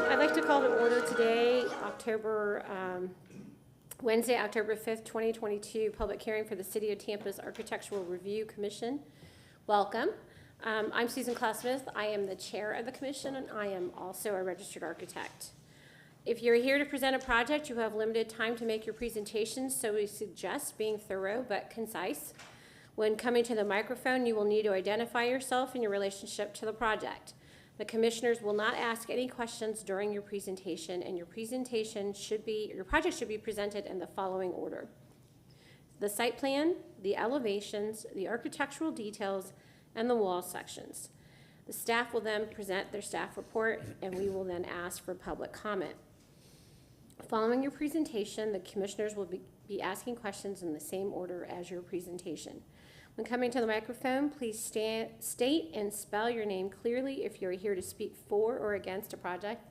I'd like to call to order today, Wednesday, October 5th, 2022, public hearing for the City of Tampa's Architectural Review Commission. Welcome. I'm Susan Klaus-Smith. I am the chair of the commission, and I am also a registered architect. If you're here to present a project, you have limited time to make your presentation, so we suggest being thorough but concise. When coming to the microphone, you will need to identify yourself and your relationship to the project. The commissioners will not ask any questions during your presentation, and your project should be presented in the following order: the site plan, the elevations, the architectural details, and the wall sections. The staff will then present their staff report, and we will then ask for public comment. Following your presentation, the commissioners will be asking questions in the same order as your presentation. When coming to the microphone, please state and spell your name clearly if you are here to speak for or against a project.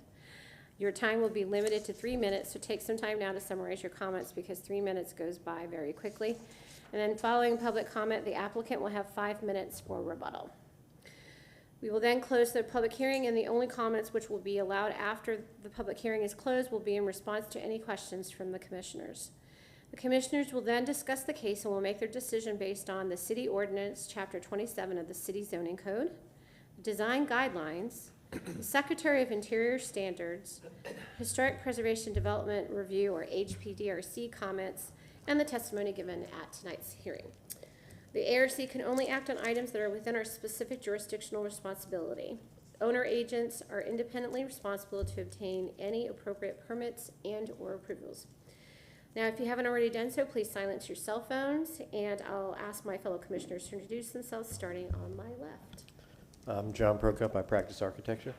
Your time will be limited to 3 minutes, so take some time now to summarize your comments because 3 minutes goes by very quickly. And then following public comment, the applicant will have 5 minutes for rebuttal. We will then close the public hearing, and the only comments which will be allowed after the public hearing is closed will be in response to any questions from the commissioners. The commissioners will then discuss the case and will make their decision based on the city ordinance, chapter 27 of the city zoning code, design guidelines, the Secretary of Interior standards, Historic Preservation Development Review or HPDRC comments, and the testimony given at tonight's hearing. The ARC can only act on items that are within our specific jurisdictional responsibility. Owner agents are independently responsible to obtain any appropriate permits and or approvals. Now, if you haven't already done so, please silence your cell phones, and I'll ask my fellow commissioners to introduce themselves, starting on my left. I'm John Prokop. I practice architecture.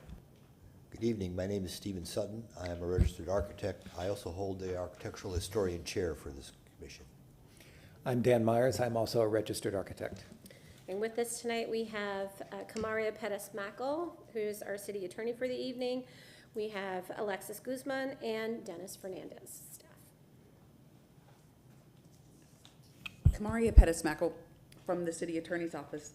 Good evening. My name is Stephen Sutton. I am a registered architect. I also hold the architectural historian chair for this commission. I'm Dan Myers. I'm also a registered architect. And with us tonight, we have Kamaria Perez-Mackel, who's our city attorney for the evening. We have Alexis Guzman and Dennis Fernandez, staff. Kamaria Perez-Mackel from the city attorney's office.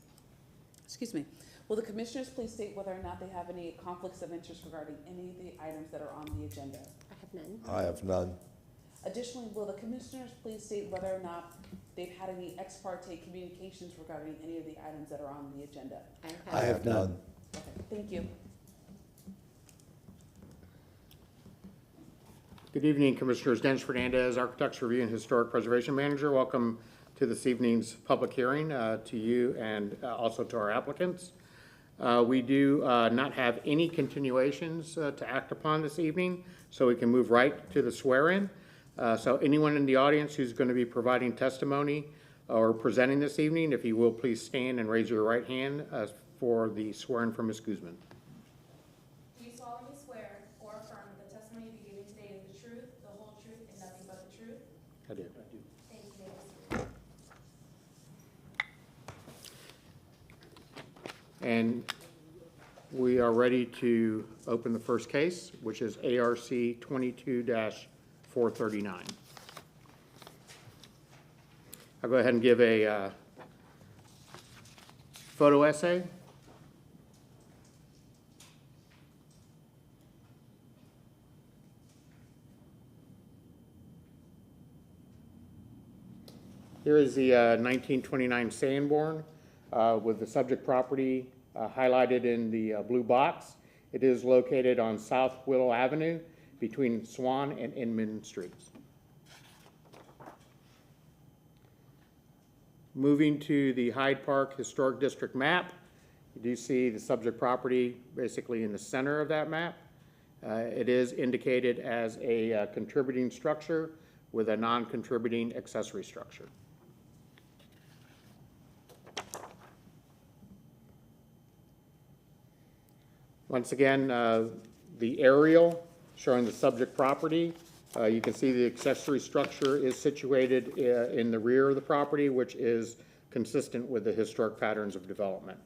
Excuse me. Will the commissioners please state whether or not they have any conflicts of interest regarding any of the items that are on the agenda? I have none. I have none. Additionally, will the commissioners please state whether or not they've had any ex parte communications regarding any of the items that are on the agenda? I have none. Okay, thank you. Good evening, Commissioners. Dennis Fernandez, Architects Review and Historic Preservation Manager. Welcome to this evening's public hearing to you and also to our applicants. We do not have any continuations to act upon this evening, so we can move right to the swear-in. So anyone in the audience who's going to be providing testimony or presenting this evening, if you will please stand and raise your right hand for the swearing from Ms. Guzman. Do you solemnly swear or affirm that the testimony you be giving today is the truth, the whole truth, and nothing but the truth? I do. Thank you, Davis. And we are ready to open the first case, which is ARC 22-439. I'll go ahead and give a photo essay. Here is the 1929 Sanborn with the subject property highlighted in the blue box. It is located on South Willow Avenue between Swan and Inman Streets. Moving to the Hyde Park Historic District map, you do see the subject property basically in the center of that map. It is indicated as a contributing structure with a non-contributing accessory structure. Once again, the aerial showing the subject property. You can see the accessory structure is situated in the rear of the property, which is consistent with the historic patterns of development.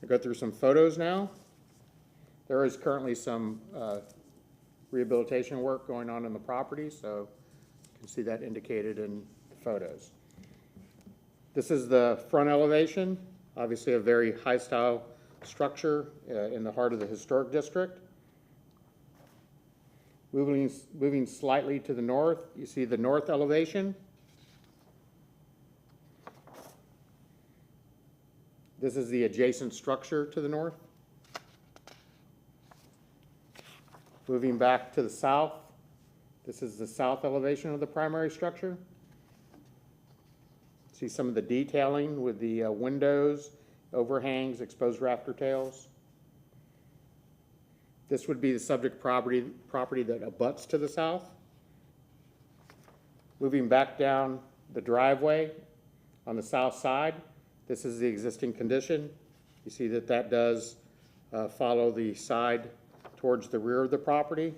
I'll go through some photos now. There is currently some rehabilitation work going on in the property, so you can see that indicated in the photos. This is the front elevation, obviously a very high style structure in the heart of the historic district. Moving slightly to the north, you see the north elevation. This is the adjacent structure to the north. Moving back to the south, this is the south elevation of the primary structure. See some of the detailing with the windows, overhangs, exposed rafter tails. This would be the subject property that abuts to the south. Moving back down the driveway on the south side, this is the existing condition. You see that that does follow the side towards the rear of the property.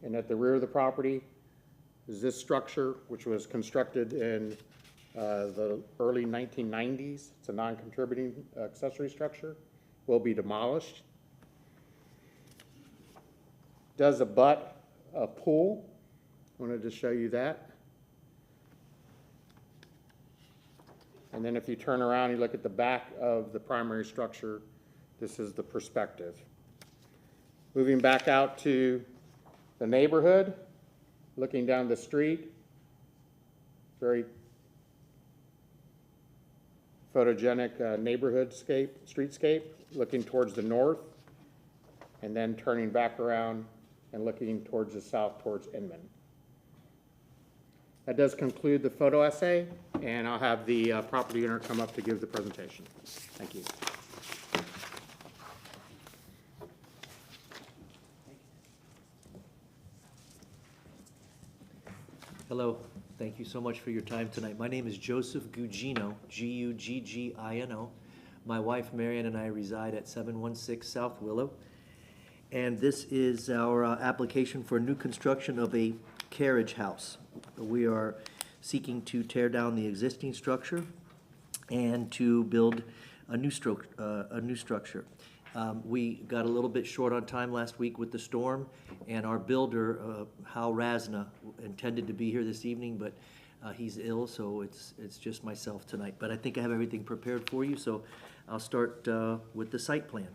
And at the rear of the property is this structure, which was constructed in the early 1990s. It's a non-contributing accessory structure, will be demolished. Does abut a pool. Wanted to show you that. And then if you turn around, you look at the back of the primary structure, this is the perspective. Moving back out to the neighborhood, looking down the street, very photogenic neighborhood streetscape, looking towards the north, and then turning back around and looking towards the south, towards Inman. That does conclude the photo essay, and I'll have the property owner come up to give the presentation. Thank you. Hello, thank you so much for your time tonight. My name is Joseph Gugino, G-U-G-G-I-N-O. My wife Marion and I reside at 716 South Willow. And this is our application for new construction of a carriage house. We are seeking to tear down the existing structure and to build a new structure. We got a little bit short on time last week with the storm, and our builder, Hal Rasna, intended to be here this evening, but he's ill, so it's just myself tonight. But I think I have everything prepared for you, so I'll start with the site plan.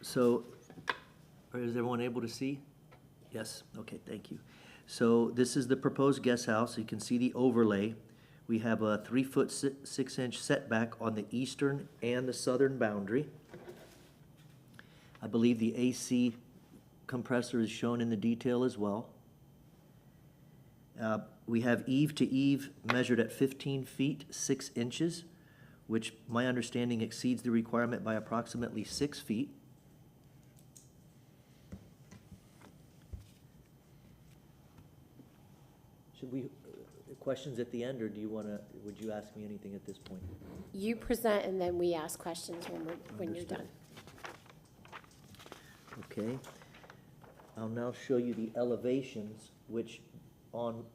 So, is everyone able to see? Yes? Okay, thank you. So this is the proposed guest house. You can see the overlay. We have a 3-foot 6-inch setback on the eastern and the southern boundary. I believe the AC compressor is shown in the detail as well. We have eave to eave measured at 15 feet 6 inches, which my understanding exceeds the requirement by approximately 6 feet. Should we, questions at the end, or would you ask me anything at this point? You present and then we ask questions when you're done. Okay. I'll now show you the elevations, which on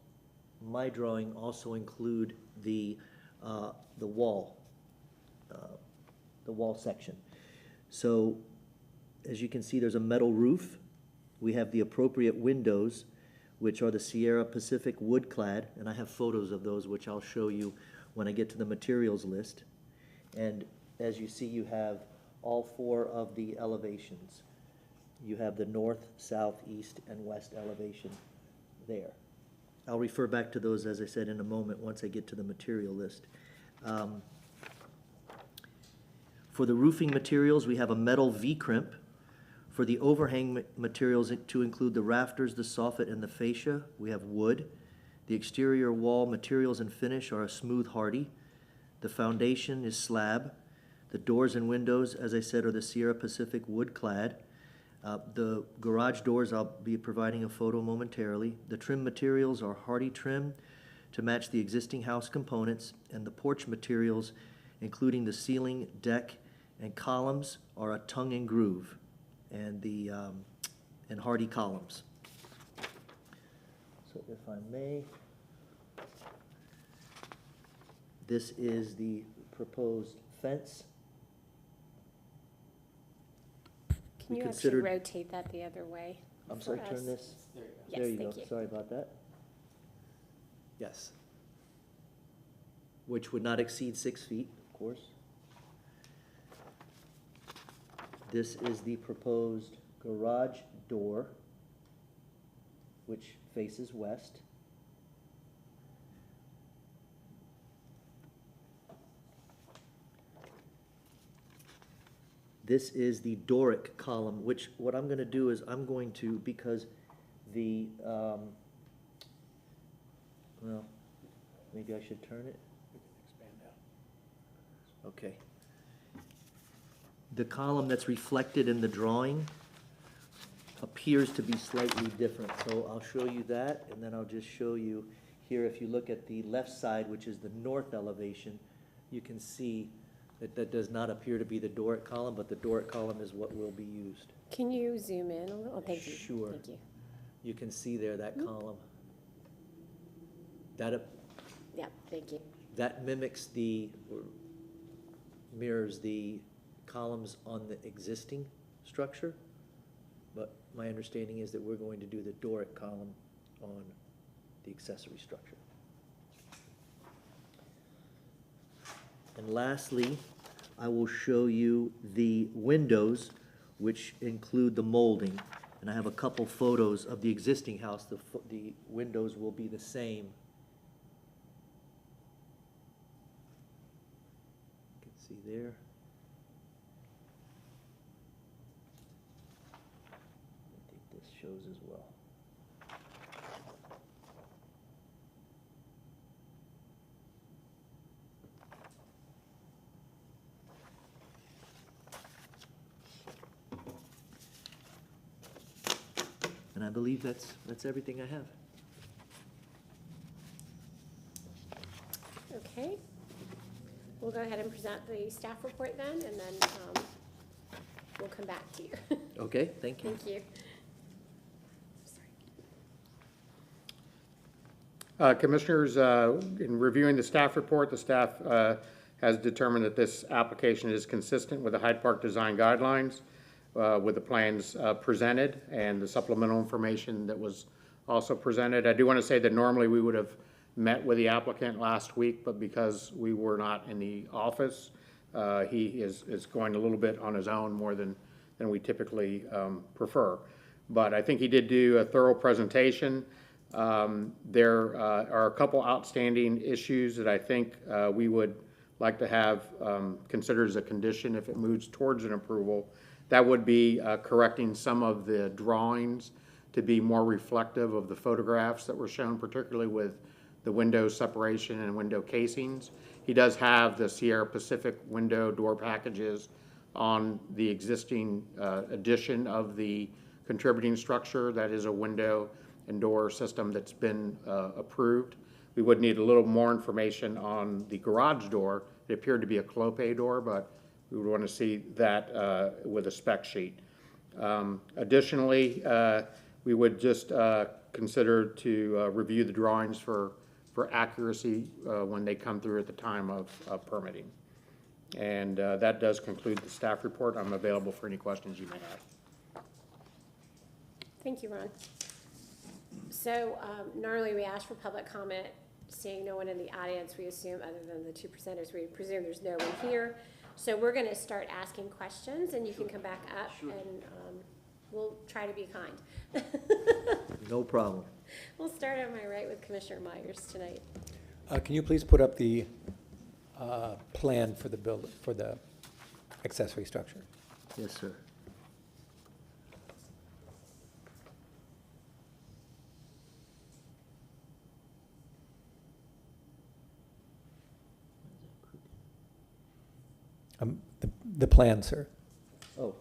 my drawing also include the wall section. So, as you can see, there's a metal roof. We have the appropriate windows, which are the Sierra Pacific wood clad, and I have photos of those, which I'll show you when I get to the materials list. And as you see, you have all 4 of the elevations. You have the north, south, east, and west elevation there. I'll refer back to those, as I said, in a moment once I get to the material list. For the roofing materials, we have a metal V-crimp. For the overhang materials to include the rafters, the soffit, and the fascia, we have wood. The exterior wall materials and finish are a smooth hardy. The foundation is slab. The doors and windows, as I said, are the Sierra Pacific wood clad. The garage doors, I'll be providing a photo momentarily. The trim materials are hardy trim to match the existing house components, and the porch materials, including the ceiling, deck, and columns, are a tongue and groove, and the and hardy columns. So if I may, this is the proposed fence. Can you actually considered- rotate that the other way? I'm for sorry, us? turn this. Yes, There you go, thank you. sorry about that. Yes. Which would not exceed 6 feet, of course. This is the proposed garage door, which faces west. This is the Doric column, which what I'm going to do is I'm going to, because the, well, maybe I should turn it. Okay. The column that's reflected in the drawing appears to be slightly different, so I'll show you that, and then I'll just show you here, if you look at the left side, which is the north elevation, you can see that that does not appear to be the Doric column, but the Doric column is what will be used. Can you zoom in a little? Oh, thank you. Sure. Thank you. You can see there that column. That, Yeah, thank you. that mimics or mirrors the columns on the existing structure, but my understanding is that we're going to do the Doric column on the accessory structure. And lastly, I will show you the windows, which include the molding. And I have a couple photos of the existing house. The windows will be the same. You can see there. I think this shows as well. And I believe that's everything I have. Okay. We'll go ahead and present the staff report then, and then we'll come back to you. Okay, thank you. Thank you. Commissioners, in reviewing the staff report, the staff has determined that this application is consistent with the Hyde Park Design Guidelines, with the plans presented and the supplemental information that was also presented. I do want to say that normally we would have met with the applicant last week, but because we were not in the office, he is going a little bit on his own more than we typically prefer. But I think he did do a thorough presentation. There are a couple outstanding issues that I think we would like to have considered as a condition if it moves towards an approval. That would be correcting some of the drawings to be more reflective of the photographs that were shown, particularly with the window separation and window casings. He does have the Sierra Pacific window door packages on the existing addition of the contributing structure. That is a window and door system that's been approved. We would need a little more information on the garage door. It appeared to be a clopay door, but we would want to see that with a spec sheet. Additionally, we would just consider to review the drawings for accuracy when they come through at the time of permitting. And that does conclude the staff report. I'm available for any questions you may have. Thank you, Ron. So normally we ask for public comment. Seeing no one in the audience, we assume, other than the two presenters, we presume there's no one here. So we're going to start asking questions, and you can come back up, and we'll try to be kind. No problem. We'll start on my right with Commissioner Myers tonight. Can you please put up the plan for the accessory structure? Yes, sir. The plan, sir. Oh.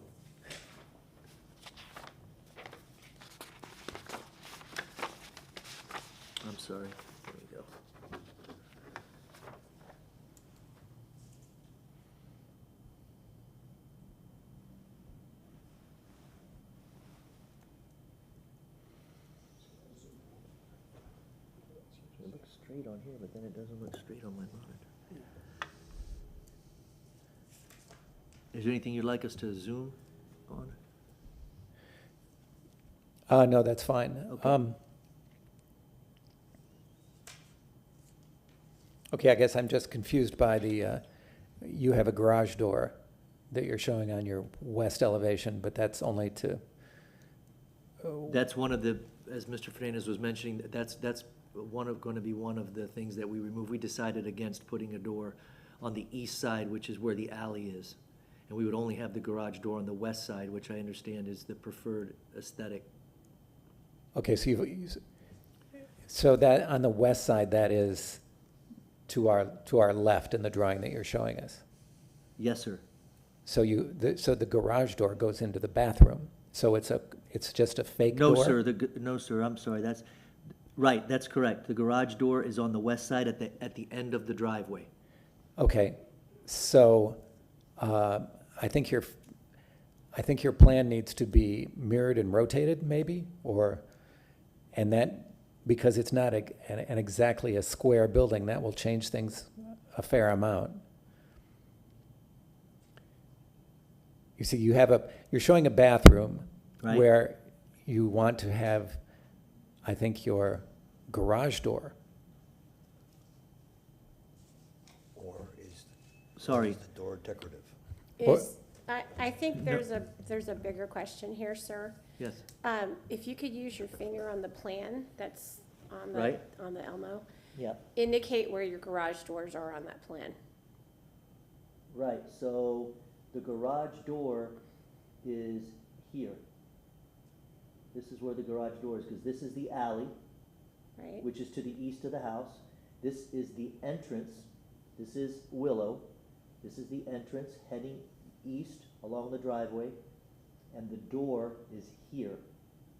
I'm sorry. There we go. It looks straight on here, but then it doesn't look straight on my monitor. Is there anything you'd like us to zoom on? No, that's fine. Okay. Okay, I guess I'm just confused by you have a garage door that you're showing on your west elevation, but that's only to, That's one of the, as Mr. Fernandez was mentioning, that's going to be one of the things that we remove. We decided against putting a door on the east side, which is where the alley is. And we would only have the garage door on the west side, which I understand is the preferred aesthetic. okay, so that on the west side, that is to our left in the drawing that you're showing us. Yes, sir. So so the garage door goes into the bathroom. So it's just a fake No, door? sir, no, sir, I'm sorry, right, that's correct. The garage door is on the west side at the end of the driveway. Okay, so I think your plan needs to be mirrored and rotated, maybe, and that, because it's not an exactly a square building, that will change things a fair amount. You see, you're showing a bathroom Right. where you want to have, I think, your garage door. Or is Sorry. the door decorative? What- I think there's a bigger question here, sir. Yes. If you could use your finger on the plan that's on Right. on the Elmo, Yeah. indicate where your garage doors are on that plan. Right, so the garage door is here. This is where the garage door is, because this is the alley, Right? which is to the east of the house. This is the entrance. This is Willow. This is the entrance heading east along the driveway. And the door is here,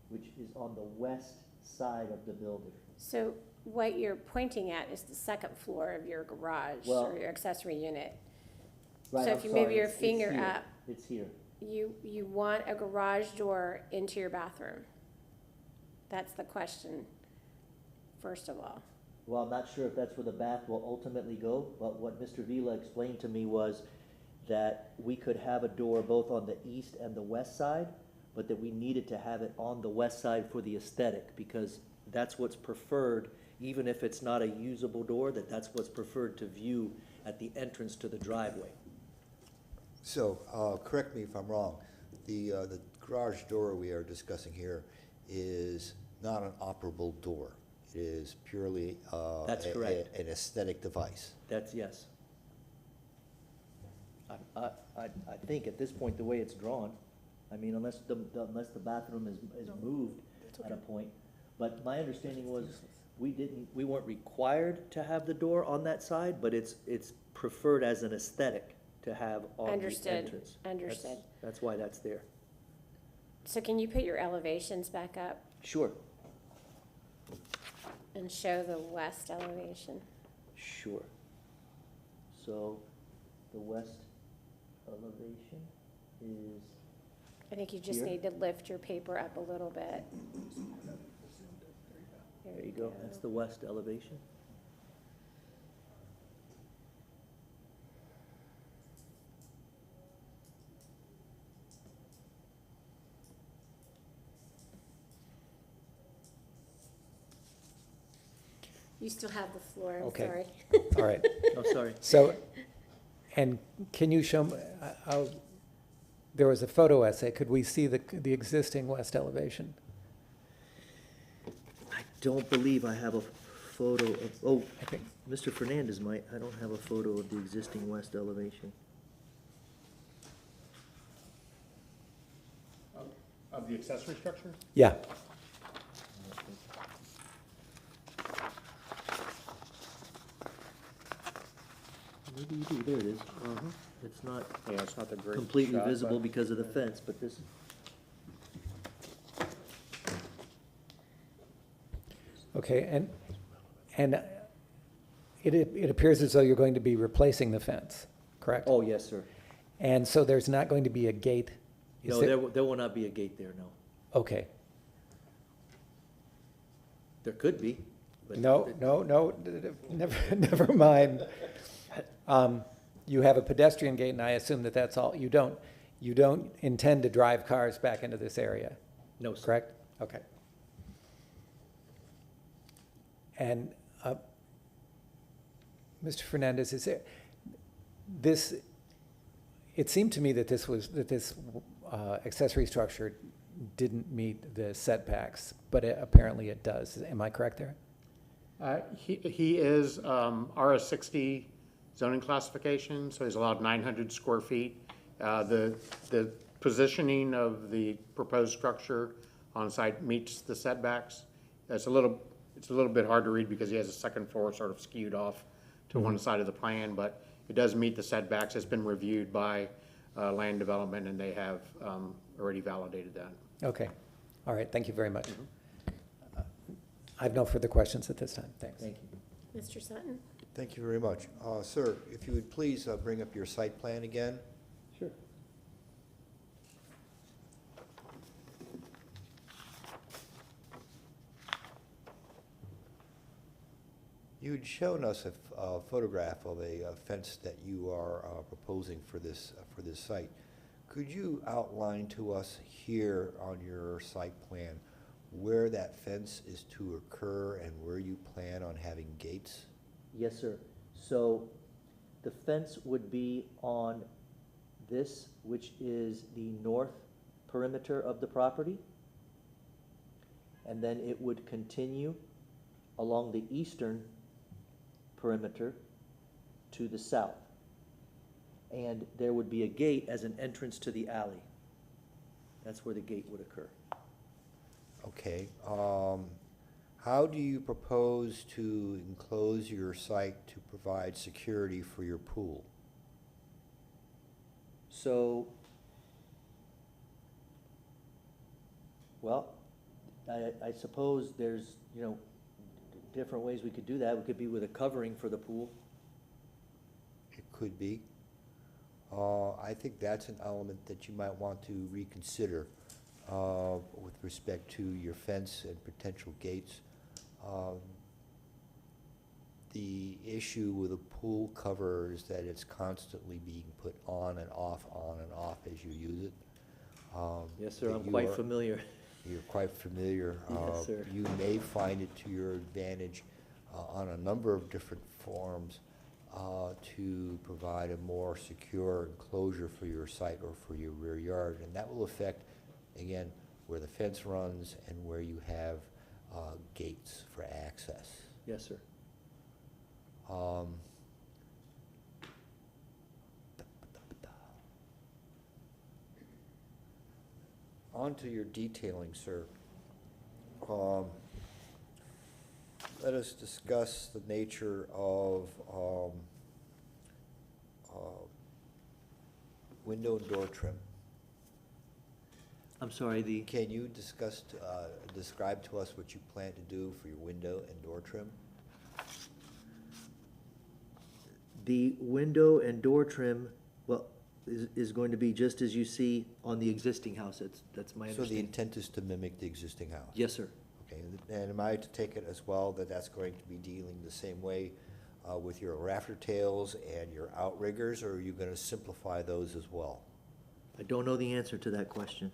which is on the west side of the building. So what you're pointing at is the second floor of your garage Well- or your accessory unit. Right, So I'm if you move sorry, your it's finger here. up, It's here. you want a garage door into your bathroom. That's the question, first of all. Well, I'm not sure if that's where the bath will ultimately go, but what Mr. Vila explained to me was that we could have a door both on the east and the west side, but that we needed to have it on the west side for the aesthetic, because that's what's preferred, even if it's not a usable door, that's what's preferred to view at the entrance to the driveway. So, correct me if I'm wrong, the garage door we are discussing here is not an operable door. It is purely That's correct. an aesthetic device. That's, yes. I think at this point, the way it's drawn, I mean, unless the bathroom is moved at a point. But my understanding was, we weren't required to have the door on that side, but it's preferred as an aesthetic to have on the Understood, entrance. understood. That's why that's there. So can you put your elevations back up Sure, and show the west elevation? sure. So, the west elevation is, I think you just Here? need to lift your paper up a little bit. there you go, that's the west elevation. You still have the floor, I'm Okay. sorry. All right. Oh, sorry. So, and can you show, there was a photo essay, could we see the existing west elevation? I don't believe I have a photo of, oh, I think, Mr. Fernandez might, I don't have a photo of the existing west elevation. Of the accessory structure? yeah, Maybe you do, there it is. It's not Yeah, it's not the great completely shot, visible but- because of the fence, but this, okay, and it appears as though you're going to be replacing the fence, correct? oh, yes, sir. And so there's not going to be a gate? Is No, there will not be a gate there, no. Okay, There could be, but. no, never mind. You have a pedestrian gate, and I assume that that's all, you don't intend to drive cars back into this area, No, sir. correct? Okay. And, Mr. Fernandez, is there, it seemed to me that this accessory structure didn't meet the setbacks, but apparently it does. Am I correct there? He is RS60 zoning classification, so he's allowed 900 square feet. The positioning of the proposed structure on site meets the setbacks. It's a little bit hard to read because he has a second floor sort of skewed off to one side of the plan, but it does meet the setbacks. It's been reviewed by land development, and they have already validated that. Okay. All right, thank you very much. I have no further questions at this time. Thanks. Thank you. Mr. Sutton? Thank you very much. Sir, if you would please bring up your site plan again. Sure. You had shown us a photograph of a fence that you are proposing for this site. Could you outline to us here on your site plan where that fence is to occur and where you plan on having gates? Yes, sir. So the fence would be on this, which is the north perimeter of the property. And then it would continue along the eastern perimeter to the south. And there would be a gate as an entrance to the alley. That's where the gate would occur. Okay. How do you propose to enclose your site to provide security for your pool? So, well, I suppose there's, different ways we could do that. We could be with a covering for the pool. It could be. I think that's an element that you might want to reconsider with respect to your fence and potential gates. The issue with a pool cover is that it's constantly being put on and off as you use it. Yes, sir, that I'm you quite are- familiar. You're quite familiar. Yes, sir. You may find it to your advantage on a number of different forms to provide a more secure enclosure for your site or for your rear yard. And that will affect, again, where the fence runs and where you have gates for access. Yes, sir. On to your detailing, sir. Let us discuss the nature of window and door trim. I'm sorry, Can you describe to us what you plan to do for your window and door trim? the window and door trim, well, is going to be just as you see on the existing house. That's my So the understanding. intent is to mimic the existing house? Yes, sir. Okay, and am I to take it as well that that's going to be dealing the same way with your rafter tails and your outriggers, or are you gonna simplify those as well? I don't know the answer to that question.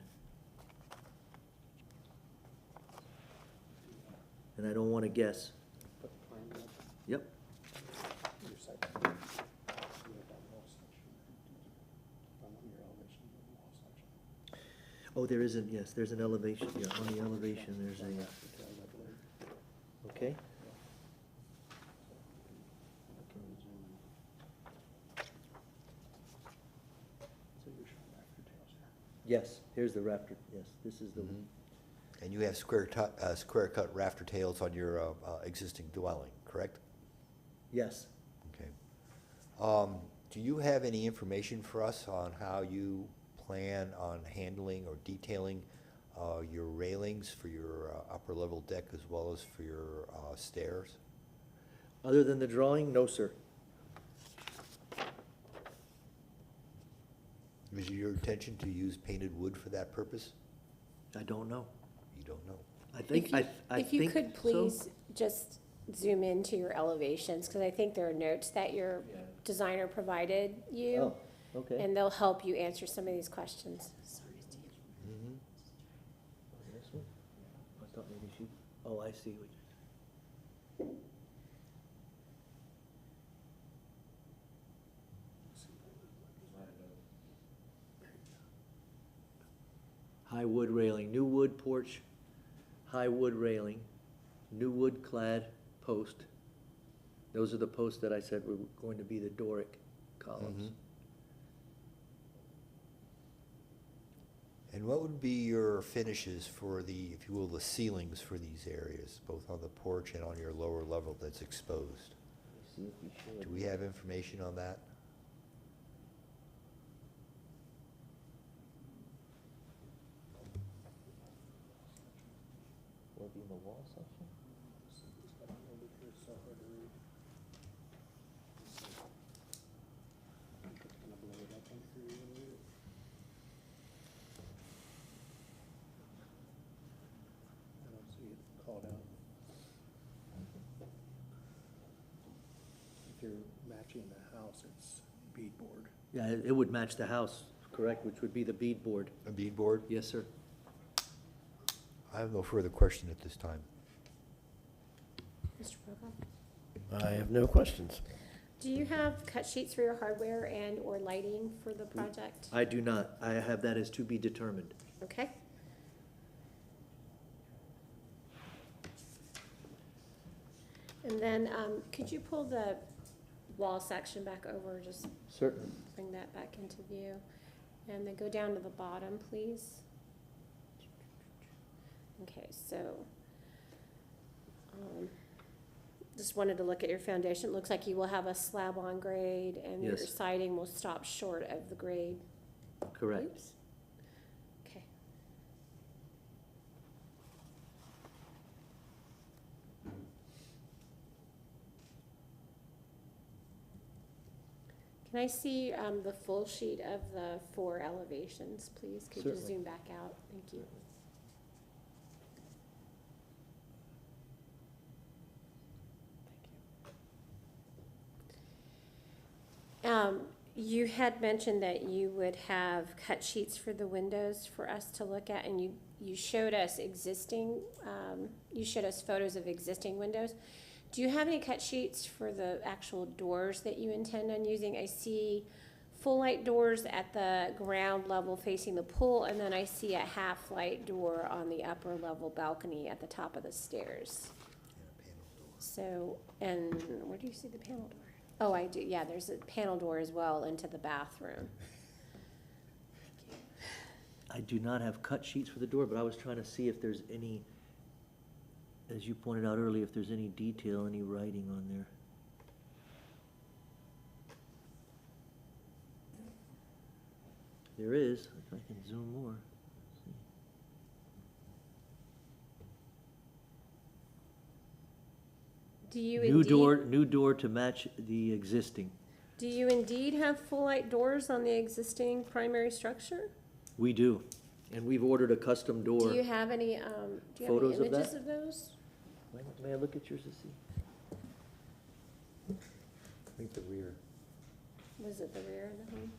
And I don't want to guess. Yep. Oh, there isn't, yes, there's an elevation, yeah, on the elevation, there's a, okay. Yes, here's the rafter, yes, this is the, And you have square cut rafter tails on your existing dwelling, correct? yes. Okay. Do you have any information for us on how you plan on handling or detailing your railings for your upper level deck as well as for your stairs? Other than the drawing, no, sir. Is it your intention to use painted wood for that purpose? I don't know. You don't know. I think, I If you think could so. please just zoom into your elevations, because I think there are notes that your designer provided you, Oh, okay. and they'll help you answer some of these questions. Sorry, Steve. This one? I thought maybe she, oh, I see what you. High wood railing, new wood porch, high wood railing, new wood clad post. Those are the posts that I said were going to be the Doric columns. And what would be your finishes for the, if you will, the ceilings for these areas, both on the porch and on your lower level that's exposed? Let me see if we should. Do we have information on that? Will it be in the wall section? you're matching the house, it's beadboard. Yeah, it would match the house, correct, which would be the beadboard. A beadboard? Yes, sir. I have no further question at this time. Mr. Prokop? I have no questions. Do you have cut sheets for your hardware and/or lighting for the project? I do not. I have that as to be determined. Okay. And then, could you pull the wall section back over, just Certainly. bring that back into view? And then go down to the bottom, please. Okay, so, just wanted to look at your foundation. It looks like you will have a slab on grade, and your Yes. siding will stop short of the grade. Correct. Oops. Okay. Can I see the full sheet of the 4 elevations, please? Could you Certainly. zoom back out? Thank you. You had mentioned that you would have cut sheets for the windows for us to look at, and you showed us you showed us photos of existing windows. Do you have any cut sheets for the actual doors that you intend on using? I see full light doors at the ground level facing the pool, and then I see a half light door on the upper level balcony at the top of the stairs. So, and where do you see the panel door? Oh, I do, yeah, there's a panel door as well into the bathroom. I do not have cut sheets for the door, but I was trying to see if there's any, as you pointed out earlier, if there's any detail, any writing on there. There is, if I can zoom more. Let's see. Do you New door to match the existing. Do you indeed have full light doors on the existing primary structure? We do, and we've ordered a custom door. Do you have any, Photos of images that? of those? May I look at yours to see? I think the rear. Was it the rear of the home?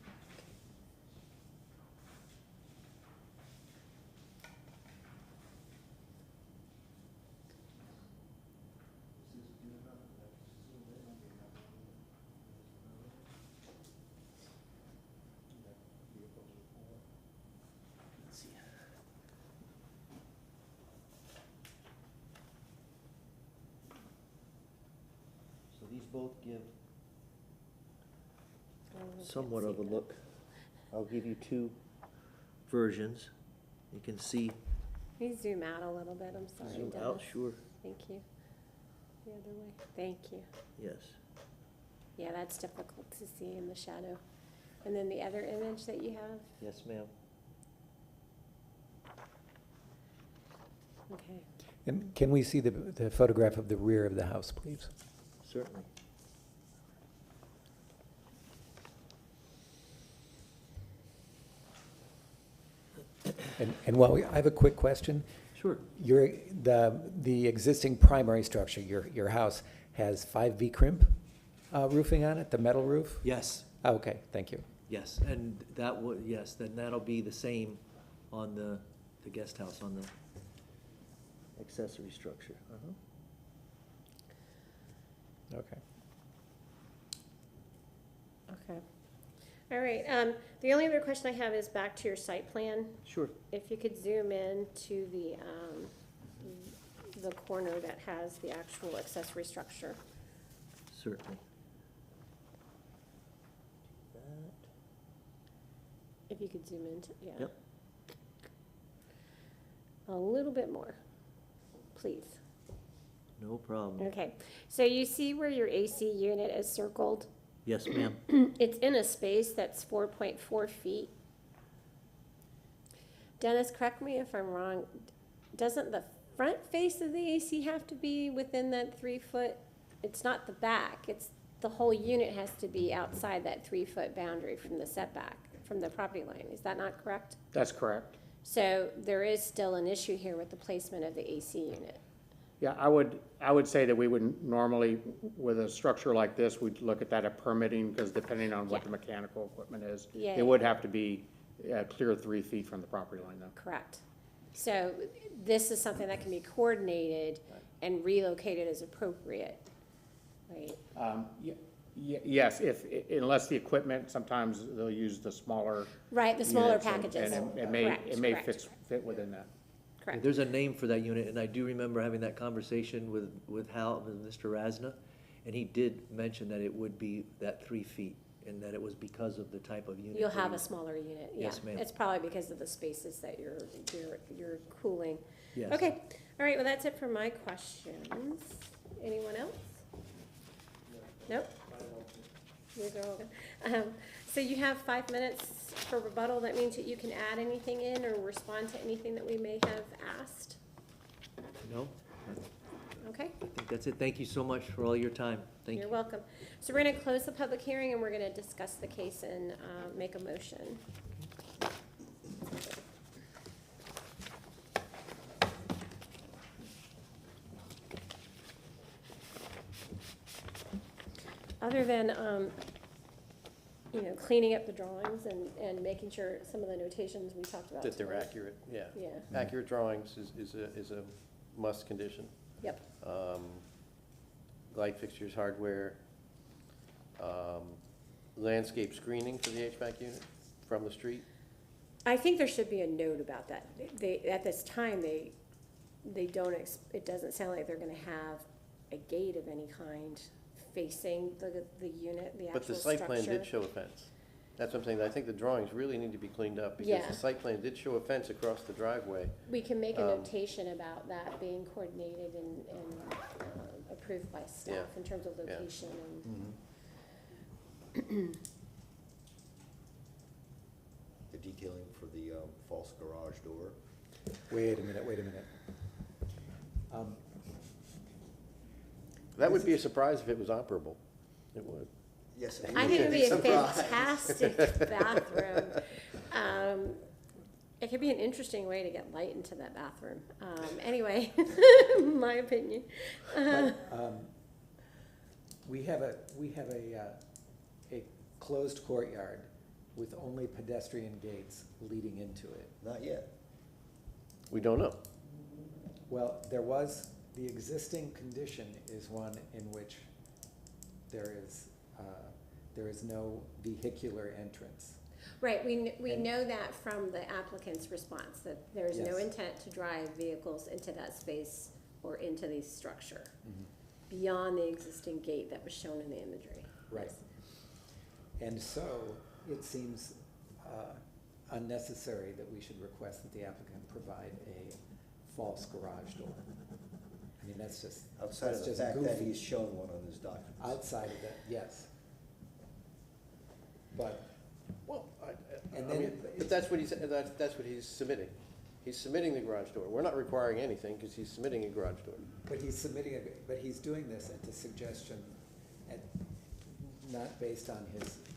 Let's see. So these both give somewhat of a look. I'll give you 2 versions. You can see, Can you zoom out a little bit? I'm sorry, zoom Dennis. out, sure, Thank you. The other way. Thank you. yes. Yeah, that's difficult to see in the shadow. And then the other image that you have? Yes, ma'am. Okay. And can we see the photograph of the rear of the house, please? Certainly. And while I have a quick question. Sure. The existing primary structure, your house, has 5V crimp roofing on it, the metal roof? Yes, Oh, okay, thank you. yes, and that would, yes, then that'll be the same on the guest house, on the accessory structure. Okay. Okay. All right, the only other question I have is back to your site plan. Sure. If you could zoom in to the corner that has the actual accessory structure. Certainly. That, If you could zoom in, yeah. Yep. A little bit more, please. no problem. Okay, so you see where your AC unit is circled? Yes, ma'am. It's in a space that's 4.4 feet. Dennis, correct me if I'm wrong, doesn't the front face of the AC have to be within that 3 foot? It's not the back, it's, the whole unit has to be outside that 3 foot boundary from the setback, from the property line, is that not correct? That's correct. So there is still an issue here with the placement of the AC unit. Yeah, I would say that we would normally, with a structure like this, we'd look at that at permitting, because depending on what Yeah. the mechanical equipment is, Yeah, it would have to be clear 3 feet from the property line, though. Correct. So this is something that can be coordinated and relocated as appropriate, right? Yes, unless the equipment, sometimes they'll use the smaller. Right, the smaller units, and- packages. And it may fit within that. Correct. There's a name for that unit, and I do remember having that conversation with Hal, with Mr. Rasna, and he did mention that it would be that 3 feet, and that it was because of the type of unit. You'll that have he- a smaller unit, yeah. Yes, ma'am. It's probably because of the spaces that you're cooling. Yes. Okay, all right, well, that's it for my questions. Anyone else? Nope? You guys are all good. So you have 5 minutes for rebuttal. That means that you can add anything in or respond to anything that we may have asked. No, Okay? I think that's it. Thank you so much for all your time. Thank You're you. welcome. So we're gonna close the public hearing and we're gonna discuss the case and make a motion. Other than, cleaning up the drawings and making sure some of the notations we talked about That they're tonight. accurate, yeah. Yeah, Accurate drawings is a must condition. yep. Light fixtures, hardware, landscape screening for the HVAC unit from the street. I think there should be a note about that. At this time, they don't, it doesn't sound like they're gonna have a gate of any kind facing the unit, the But actual the structure. site plan did show a fence. That's what I'm saying, I think the drawings really need to be cleaned up, because Yeah. the site plan did show a fence across the driveway. We can make a Um, notation about that being coordinated and approved by staff Yeah. in terms of Yeah. location and. The detailing for the false garage door. Wait a minute. That would be a surprise if it was operable. It would. Yes. I think it'd be a fantastic bathroom. It could be an interesting way to get light into that bathroom. Anyway, my opinion. We have a closed courtyard with only pedestrian gates leading into it. Not yet. We don't know. Well, the existing condition is one in which there is no vehicular entrance. Right, we And- know that from the applicant's response, that there's no Yes. intent to drive vehicles into that space or into the structure Mm-hmm. beyond the existing gate that was shown in the imagery. Right. And so it seems unnecessary that we should request that the applicant provide a false garage door. I mean, that's just, Outside that's of the just fact that goofy. he's shown one on his documents. Outside of that, yes. But, Well, And I then mean, it- but that's what he's submitting. He's submitting the garage door. We're not requiring anything, because he's submitting a garage door. but he's doing this at the suggestion, not based on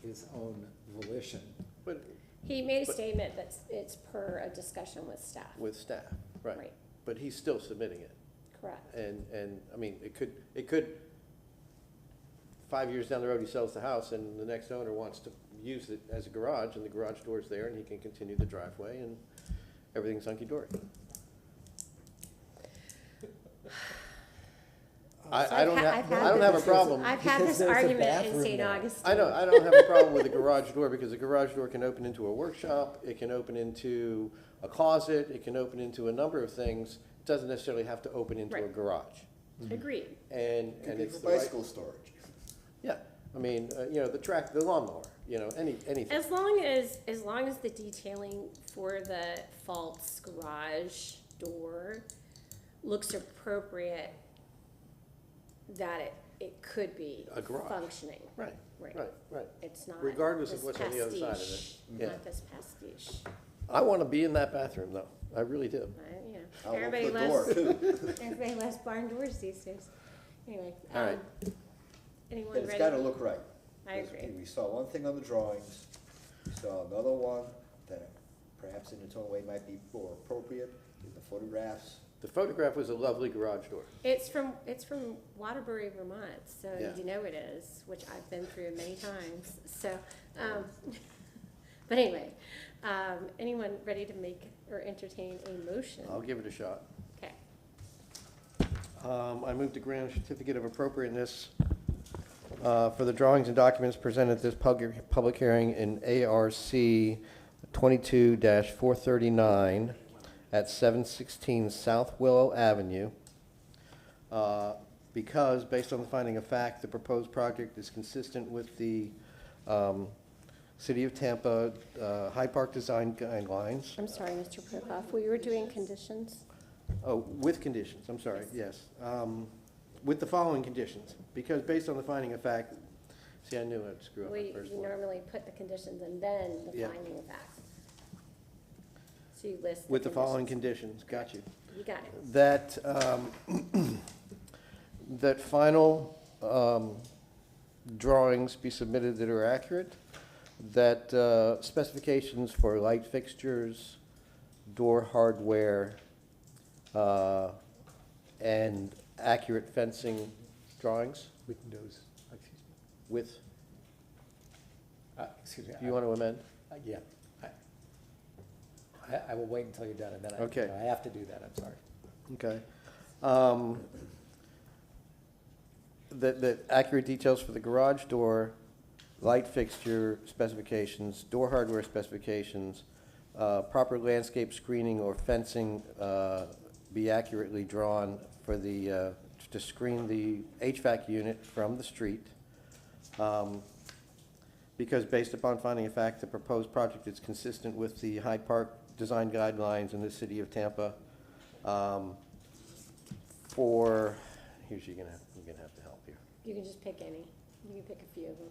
his own volition. But He made a But- statement that it's per a discussion with staff. with staff, right. Right. But he's still submitting it. Correct. And, I mean, it could, 5 years down the road, he sells the house, and the next owner wants to use it as a garage, and the garage door's there, and he can continue the driveway, and everything's hunky-dory. I don't have a problem. I've had Because this there's a argument in bathroom St. there. Augustine. I don't have a problem with a garage door, because a garage door can open into a workshop, it can open into a closet, it can open into a number of things. It doesn't necessarily have to open into a Right. garage. Agreed. And Could be it's for the right, bicycle storage. yeah, I mean, the lawnmower, anything. As long as the detailing for the false garage door looks appropriate, that it could be A garage. functioning. Right, Right. right. It's not Regardless of this what's on the other side of it. pastiche, Yeah. Not this pastiche. I want to be in that bathroom, though. I really do. I'll open Everybody the door loves, too. everybody loves barn doors these days. Anyway, All right. anyone But it's ready? gotta look right. I Because agree. We saw one thing on the drawings, we saw another one that perhaps in its own way might be more appropriate in the photographs. The photograph was a lovely garage door. It's from Waterbury, Vermont, so Yeah. you know it is, which I've been through many times, so, but anyway, anyone ready to make or entertain a motion? I'll give it a shot. Okay, I move to grant a certificate of appropriateness for the drawings and documents presented at this public hearing in ARC 22-439 at 716 South Willow Avenue, because, based on the finding of fact, the proposed project is consistent with the City of Tampa Hyde Park Design Guidelines. I'm sorry, Mr. Prokop, we were doing conditions. Oh, with conditions, I'm sorry, yes. With the following conditions, because based on the finding of fact, see, I knew I'd screw up the We first one. normally put the conditions and then the Yeah. finding of fact. So you list the With the following conditions. conditions, got you. You got it. That, that final drawings be submitted that are accurate, that specifications for light fixtures, door hardware, and accurate fencing drawings Windows, excuse me. with, Excuse me. do you want to amend? Yeah. I will wait until you're done, and then Okay. I have to do that, I'm sorry. Okay. That accurate details for the garage door, light fixture specifications, door hardware specifications, proper landscape screening or fencing be accurately drawn for the, to screen the HVAC unit from the street. Because based upon finding of fact, the proposed project is consistent with the Hyde Park Design Guidelines in the City of Tampa. For, here's, you're gonna have to help here. You can just pick any. You can pick a few of them,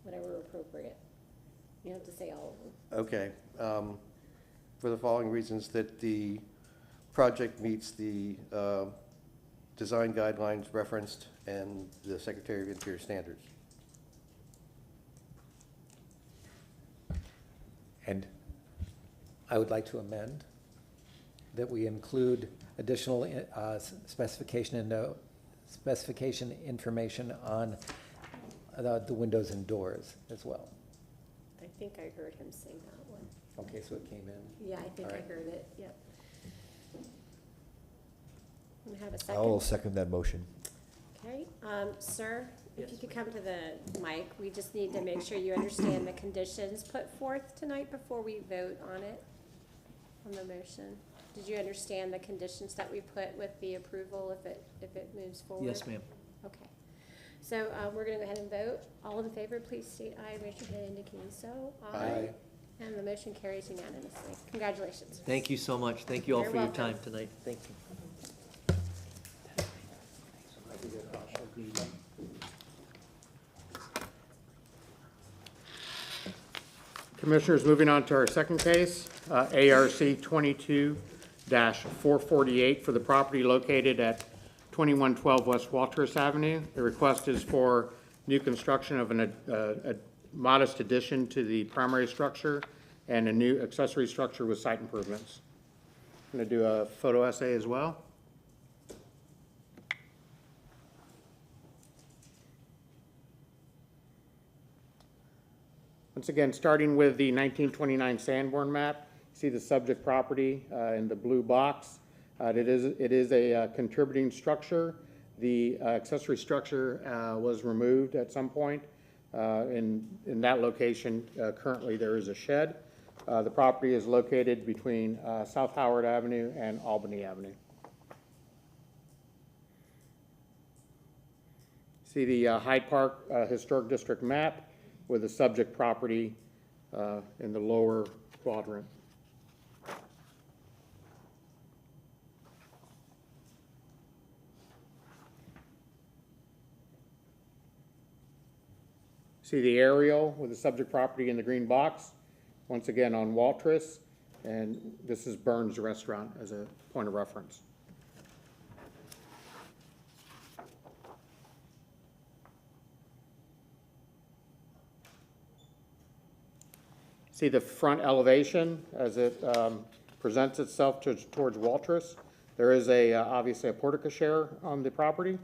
whatever appropriate. You don't have to say all of them. Okay, for the following reasons, that the project meets the design guidelines referenced and the Secretary of Interior standards. And I would like to amend that we include additional specification information on the windows and doors as well. I think I heard him sing that one. Okay, so it came in. Yeah, I think I Alright. heard it, yep. We have a I will second. second that motion. Okay, sir, if you Yes. could come to the mic, we just need to make sure you understand the conditions put forth tonight before we vote on it, on the motion. Did you understand the conditions that we put with the approval if it moves forward? Yes, ma'am. Okay. So, we're gonna go ahead and vote. All in favor, please state aye, raise your hand indicating so. Aye. And the motion carries unanimously. Congratulations. Thank you so much. Thank you all You're for your welcome. time tonight. Thank you. Commissioners, moving on to our second case, ARC 22-448 for the property located at 2112 West Walters Avenue. The request is for new construction of a modest addition to the primary structure and a new accessory structure with site improvements. I'm going to do a photo essay as well. Once again, starting with the 1929 Sanborn map, see the subject property in the blue box. It is a contributing structure. The accessory structure was removed at some point. In that location, currently there is a shed. The property is located between South Howard Avenue and Albany Avenue. See the Hyde Park Historic District map with the subject property in the lower quadrant. See the aerial with the subject property in the green box, once again on Waltris, and this is Burns Restaurant as a point of reference. See the front elevation as it presents itself towards Waltris. There is obviously a portico share on the property.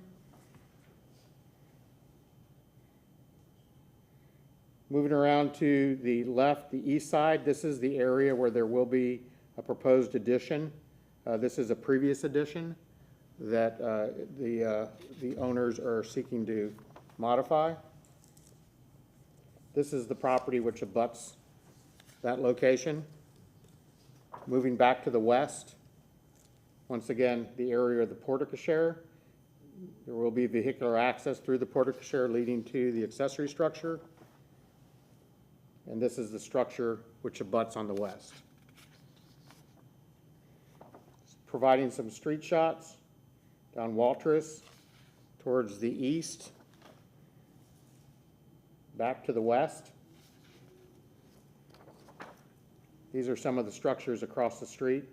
Moving around to the left, the east side, this is the area where there will be a proposed addition. This is a previous addition that the owners are seeking to modify. This is the property which abuts that location. Moving back to the west, once again, the area of the portico share. There will be vehicular access through the portico share leading to the accessory structure. And this is the structure which abuts on the west. Providing some street shots down Waltrus towards the east, back to the west. These are some of the structures across the street,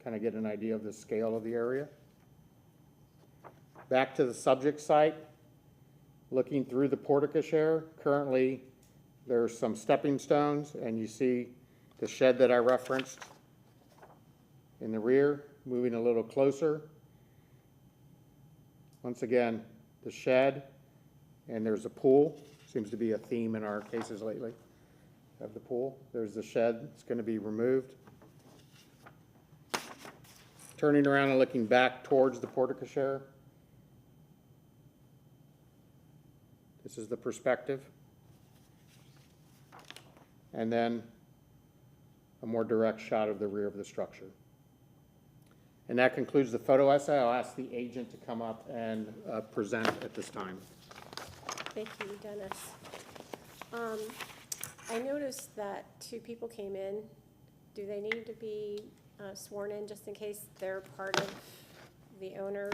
kind of get an idea of the scale of the area. Back to the subject site, looking through the portico share. Currently, there's some stepping stones, and you see the shed that I referenced in the rear. Moving a little closer. Once again, the shed, and there's a pool. Seems to be a theme in our cases lately of the pool. There's the shed. It's going to be removed. Turning around and looking back towards the portico share. This is the perspective. And then a more direct shot of the rear of the structure. And that concludes the photo essay. I'll ask the agent to come up and present at this time. Thank you, Dennis. I noticed that 2 people came in. Do they need to be sworn in just in case they're part of the owner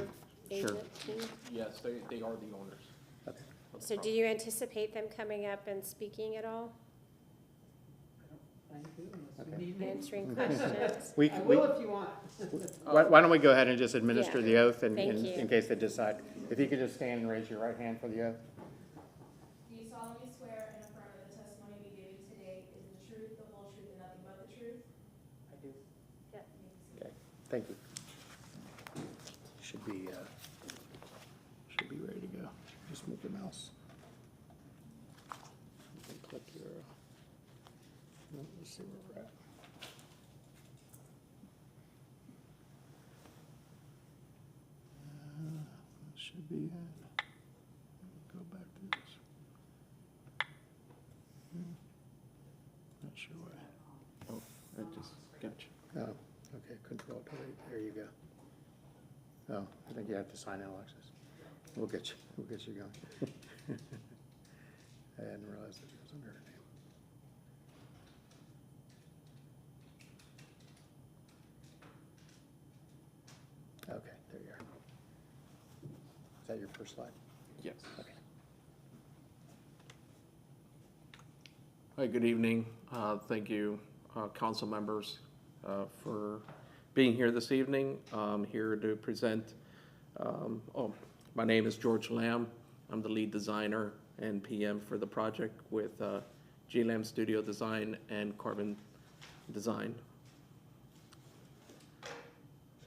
agent team? Yes, they are the owners. Okay. So do you anticipate them coming up and speaking at all? Answering questions? We, I will if you want. why don't we go ahead and just administer Yeah. the oath and, Thank you. in case they decide. If you could just stand and raise your right hand for the oath. Do you solemnly swear and affirm that the testimony you give today is the truth, the whole truth, and nothing but the truth? I do. Okay, thank you. Should be ready to go. Just move the mouse. And click your, let's see where we're at. Should be in. Go back to this. Not sure why. Oh, I just got you. Oh, okay, control delete, there you go. Oh, I think you have to sign in, Alexis. We'll get you going. I hadn't realized that it was under her name. Okay, there you are. Is that your first slide? Yes. Okay. Hi, good evening. Thank you, council members, for being here this evening. I'm here to present, my name is George Lamb. I'm the lead designer and PM for the project with G Lamb Studio Design and Carbon Design.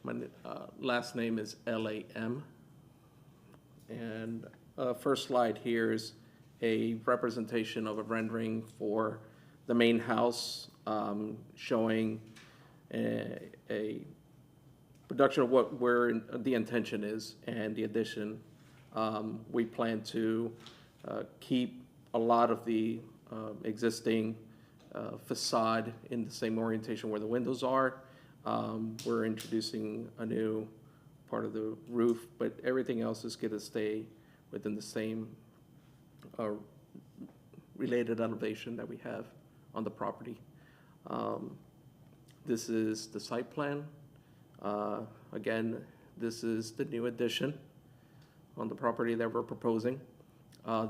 My last name is Lam. And first slide here is a representation of a rendering for the main house, showing a production of where the intention is and the addition. We plan to keep a lot of the existing facade in the same orientation where the windows are. We're introducing a new part of the roof, but everything else is going to stay within the same related elevation that we have on the property. This is the site plan. Again, this is the new addition on the property that we're proposing.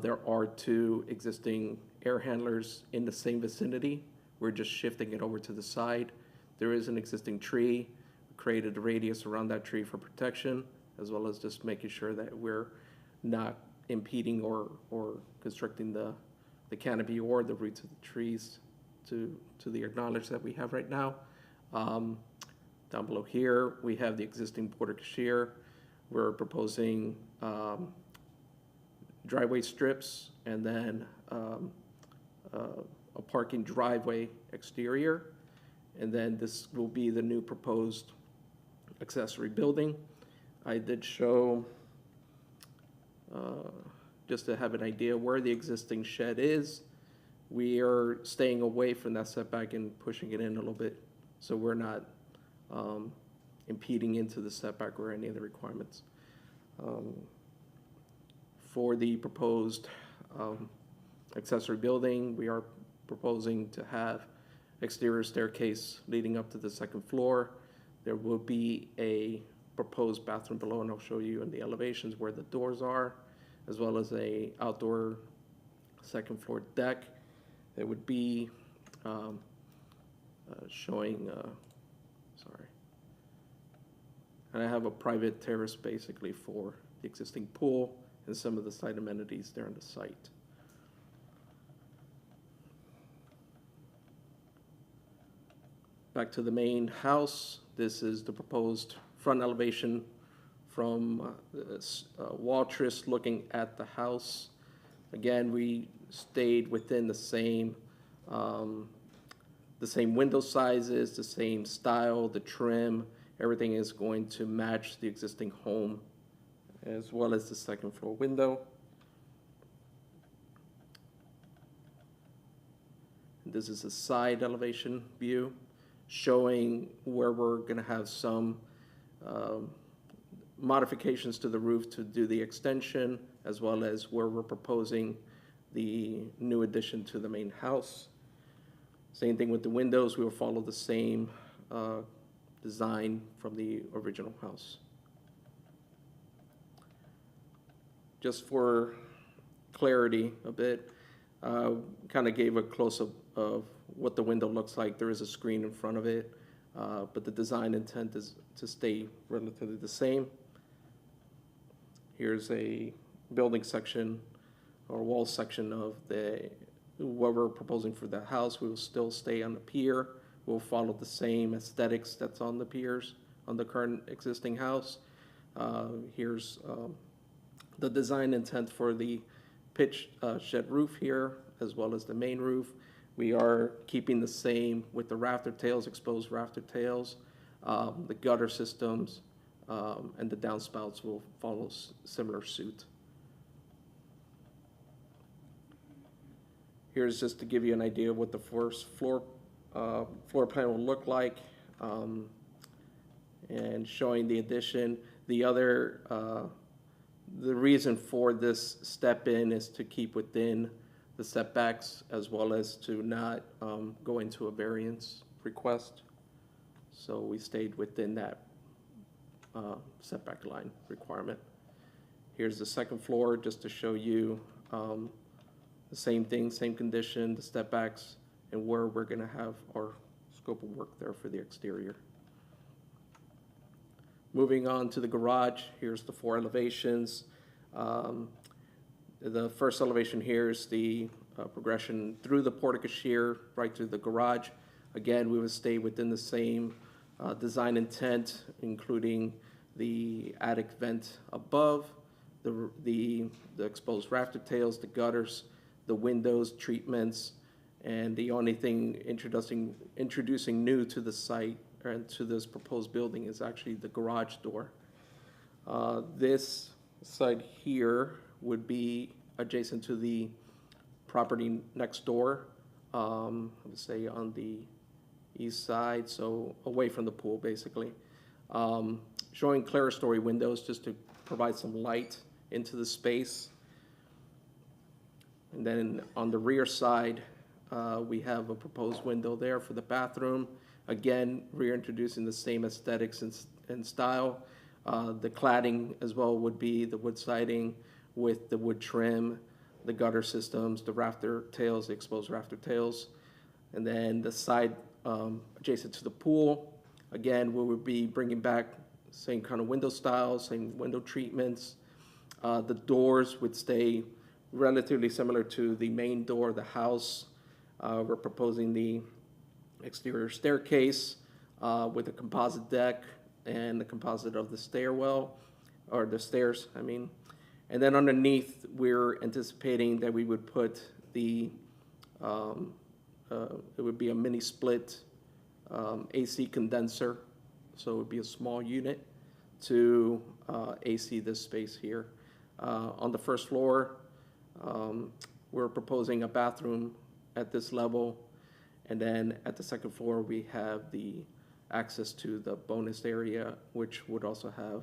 There are 2 existing air handlers in the same vicinity. We're just shifting it over to the side. There is an existing tree. We created a radius around that tree for protection, as well as just making sure that we're not impeding or constricting the canopy or the roots of the trees to the knowledge that we have right now. Down below here, we have the existing porte-cochere. We're proposing driveway strips and then a parking driveway exterior. And then this will be the new proposed accessory building. I did show, just to have an idea where the existing shed is. We are staying away from that setback and pushing it in a little bit, so we're not impeding into the setback or any of the requirements. For the proposed accessory building, we are proposing to have exterior staircase leading up to the second floor. There will be a proposed bathroom below, and I'll show you in the elevations where the doors are, as well as a outdoor second floor deck. It would be showing, sorry. And I have a private terrace basically for the existing pool and some of the site amenities there on the site. Back to the main house. This is the proposed front elevation from Watrous looking at the house. Again, we stayed within the same window sizes, the same style, the trim. Everything is going to match the existing home, as well as the second floor window. This is a side elevation view showing where we're going to have some modifications to the roof to do the extension, as well as where we're proposing the new addition to the main house. Same thing with the windows. We will follow the same design from the original house. Just for clarity a bit, kind of gave a close-up of what the window looks like. There is a screen in front of it, but the design intent is to stay relatively the same. Here's a building section or wall section of what we're proposing for the house. We will still stay on the pier. We'll follow the same aesthetics that's on the piers on the current existing house. Here's the design intent for the pitch shed roof here, as well as the main roof. We are keeping the same with the rafter tails, exposed rafter tails, the gutter systems, and the downspouts will follow similar suit. Here's just to give you an idea of what the first floor plan will look like, and showing the addition. The reason for this step in is to keep within the setbacks, as well as to not go into a variance request. So we stayed within that setback line requirement. Here's the second floor, just to show you the same thing, same condition, the step backs, and where we're going to have our scope of work there for the exterior. Moving on to the garage, here's the 4 elevations. The first elevation here is the progression through the porte-cochere right to the garage. Again, we would stay within the same design intent, including the attic vent above, the exposed rafter tails, the gutters, the windows, treatments, and the only thing introducing new to the site and to this proposed building is actually the garage door. This side here would be adjacent to the property next door, let's say on the east side, so away from the pool basically. Showing clerestory windows just to provide some light into the space. And then on the rear side, we have a proposed window there for the bathroom. Again, reintroducing the same aesthetics and style. The cladding as well would be the wood siding with the wood trim, the gutter systems, the rafter tails, the exposed rafter tails. And then the side adjacent to the pool, again, we would be bringing back same kind of window styles, same window treatments. The doors would stay relatively similar to the main door of the house. We're proposing the exterior staircase, with a composite deck and the composite of the stairwell, or the stairs, I mean. And then underneath, we're anticipating that we would put the, it would be a mini split AC condenser. So it would be a small unit to AC this space here. On the first floor, we're proposing a bathroom at this level. And then at the second floor, we have the access to the bonus area, which would also have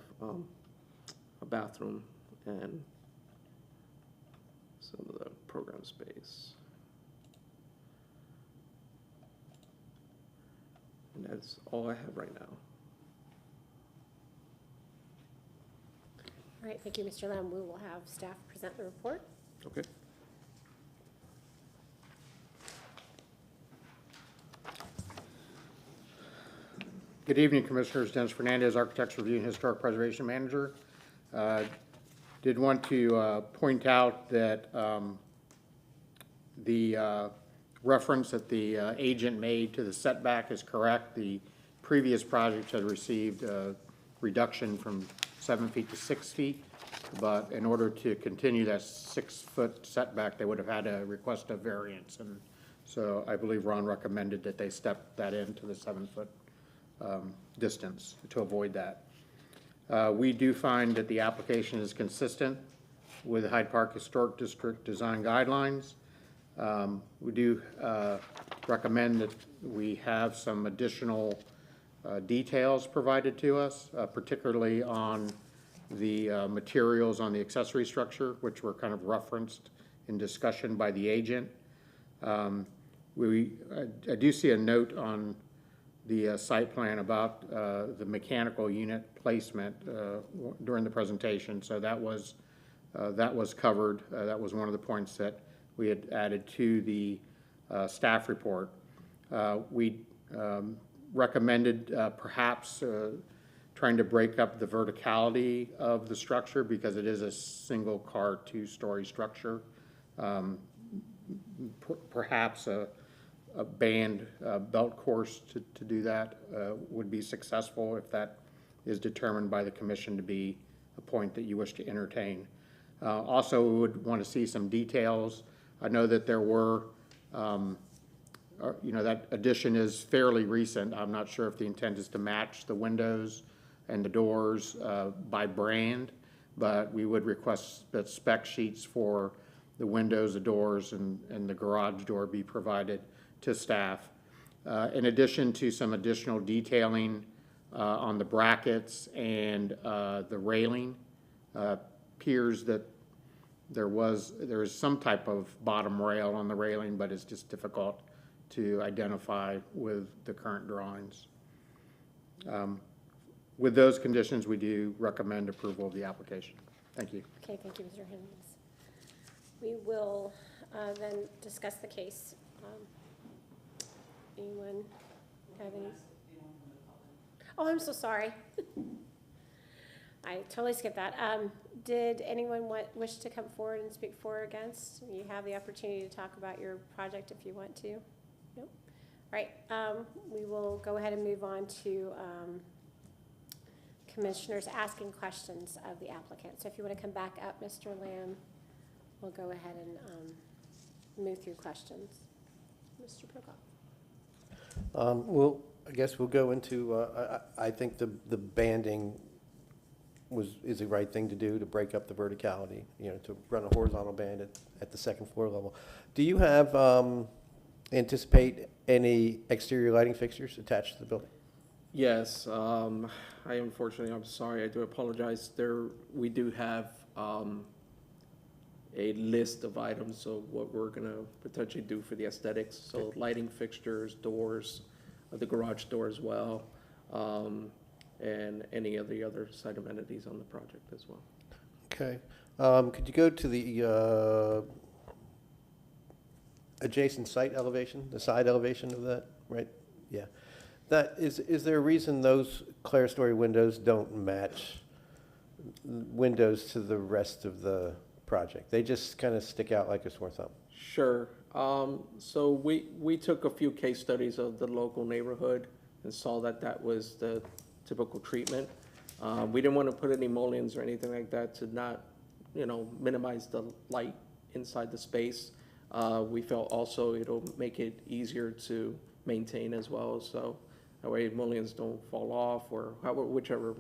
a bathroom and some of the program space. And that's all I have right now. All right, thank you, Mr. Lamb. We will have staff present the report. Okay. Good evening, Commissioners. Dennis Fernandez, Architects Review and Historic Preservation Manager. Did want to point out that the reference that the agent made to the setback is correct. The previous project had received a reduction from 7 feet to 6 feet, but in order to continue that 6-foot setback, they would have had to request a variance. And so I believe Ron recommended that they step that into the 7-foot distance to avoid that. We do find that the application is consistent with the Hyde Park Historic District design guidelines. We do recommend that we have some additional details provided to us, particularly on the materials on the accessory structure, which were kind of referenced in discussion by the agent. I do see a note on the site plan about the mechanical unit placement during the presentation, so that was covered. That was one of the points that we had added to the staff report. We recommended perhaps trying to break up the verticality of the structure because it is a single car 2-story structure. Perhaps a band belt course to do that would be successful if that is determined by the commission to be a point that you wish to entertain. Also, we would want to see some details. I know that there were, that addition is fairly recent. I'm not sure if the intent is to match the windows and the doors by brand, but we would request that spec sheets for the windows, the doors, and the garage door be provided to staff. In addition to some additional detailing on the brackets and the railing, appears that there is some type of bottom rail on the railing, but it's just difficult to identify with the current drawings. With those conditions, we do recommend approval of the application. Thank you. Okay, thank you, Mr. Hernandez. We will then discuss the case. Anyone have any? Oh, I'm so sorry. I totally skipped that. Did anyone wish to come forward and speak for or against? You have the opportunity to talk about your project if you want to. Nope. All right. We will go ahead and move on to commissioners asking questions of the applicant. So if you want to come back up, Mr. Lamb, we'll go ahead and move through questions. Mr. Prokop. Well, I guess we'll go into, I think the banding is the right thing to do to break up the verticality, to run a horizontal band at the second floor level. Do you have, anticipate any exterior lighting fixtures attached to the building? Yes, I'm sorry, I do apologize. We do have a list of items of what we're gonna potentially do for the aesthetics. So lighting fixtures, doors, the garage door as well, and any of the other site amenities on the project as well. Okay. Could you go to the adjacent site elevation, the side elevation of that, right? Yeah. Is there a reason those clerestory windows don't match windows to the rest of the project? They just kind of stick out like a sore thumb. Sure. So we took a few case studies of the local neighborhood and saw that that was the typical treatment. We didn't want to put any mullions or anything like that to not, minimize the light inside the space. We felt also it'll make it easier to maintain as well, so that way mullions don't fall off, or whichever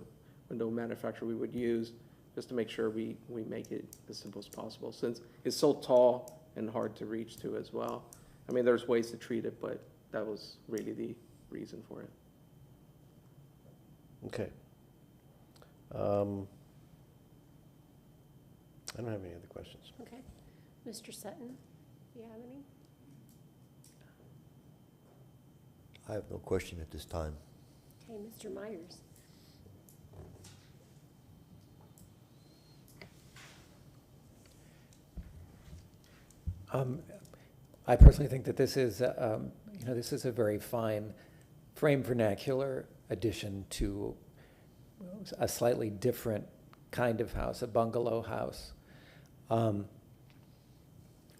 window manufacturer we would use, just to make sure we make it as simple as possible, since it's so tall and hard to reach to as well. I mean, there's ways to treat it, but that was really the reason for it. Okay. I don't have any other questions. Okay. Mr. Sutton, do you have any? I have no question at this time. Okay, Mr. Myers. I personally think that this is, this is a very fine frame vernacular addition to a slightly different kind of house, a bungalow house.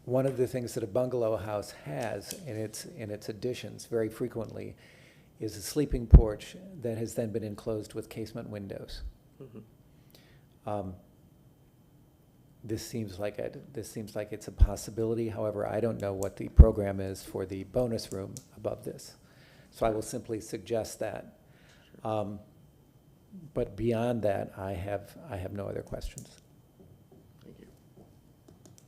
One of the things that a bungalow house has in its additions very frequently is a sleeping porch that has then been enclosed with casement windows. This seems like it's a possibility. However, I don't know what the program is for the bonus room above this, so I will simply suggest that. But beyond that, I have no other questions. Thank you.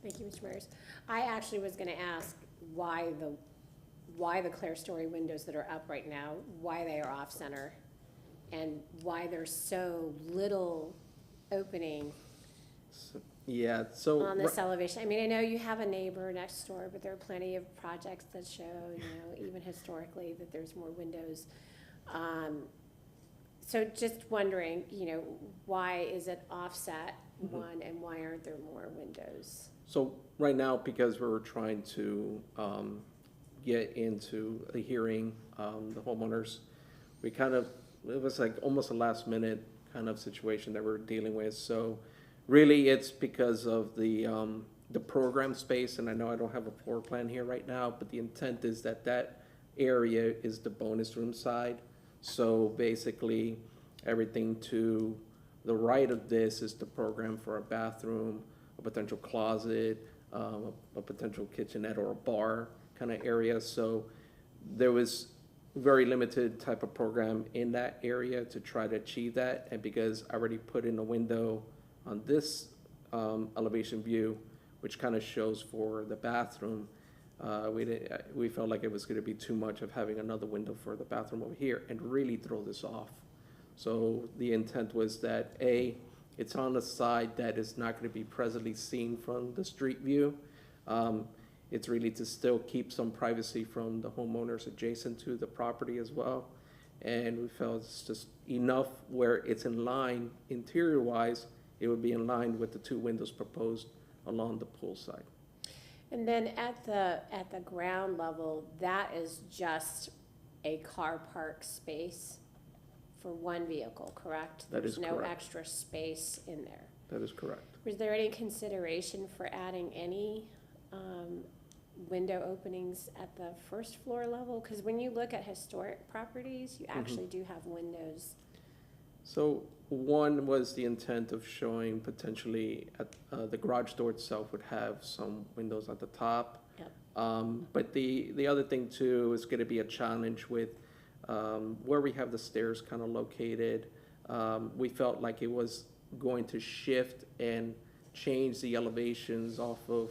Thank you, Mr. Myers. I actually was gonna ask why the clerestory windows that are up right now, why they are off-center, and why there's so little opening Yeah, so. on this elevation. I mean, I know you have a neighbor next door, but there are plenty of projects that show, even historically, that there's more windows. So just wondering, why is it offset one, and why aren't there more windows? So right now, because we're trying to get into a hearing, the homeowners, it was like almost a last minute kind of situation that we're dealing with. So really, it's because of the program space, and I know I don't have a floor plan here right now, but the intent is that area is the bonus room side. So basically, everything to the right of this is the program for a bathroom, a potential closet, a potential kitchenette or a bar kind of area. So there was very limited type of program in that area to try to achieve that. And because I already put in a window on this elevation view, which kind of shows for the bathroom, we felt like it was going to be too much of having another window for the bathroom over here and really throw this off. So the intent was that, A, it's on a side that is not going to be presently seen from the street view. It's really to still keep some privacy from the homeowners adjacent to the property as well. And we felt it's just enough where it's in line, interior-wise, it would be in line with the two windows proposed along the pool side. And then at the ground level, that is just a car park space for one vehicle, correct? That is There's no correct. extra space in there. That is correct. Was there any consideration for adding any window openings at the first floor level? Because when you look at historic properties, you actually do have windows. So one was the intent of showing potentially at, the garage door itself would have some windows at the top. Yep. But the other thing too is gonna be a challenge with where we have the stairs kind of located. We felt like it was going to shift and change the elevations off of,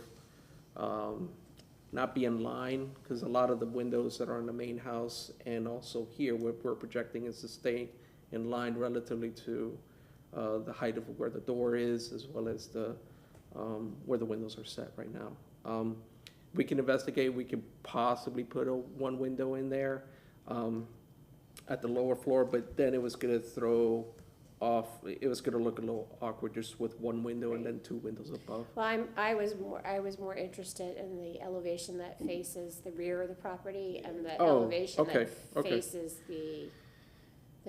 not be in line, because a lot of the windows that are in the main house and also here, we're projecting is to stay in line relatively to the height of where the door is, as well as the where the windows are set right now. We can investigate, we could possibly put one window in there at the lower floor, but then it was gonna throw off, it was gonna look a little awkward just with one window and then two windows above. Well, I was more interested in the elevation that faces the rear of the property and the Oh, elevation okay, that okay. faces the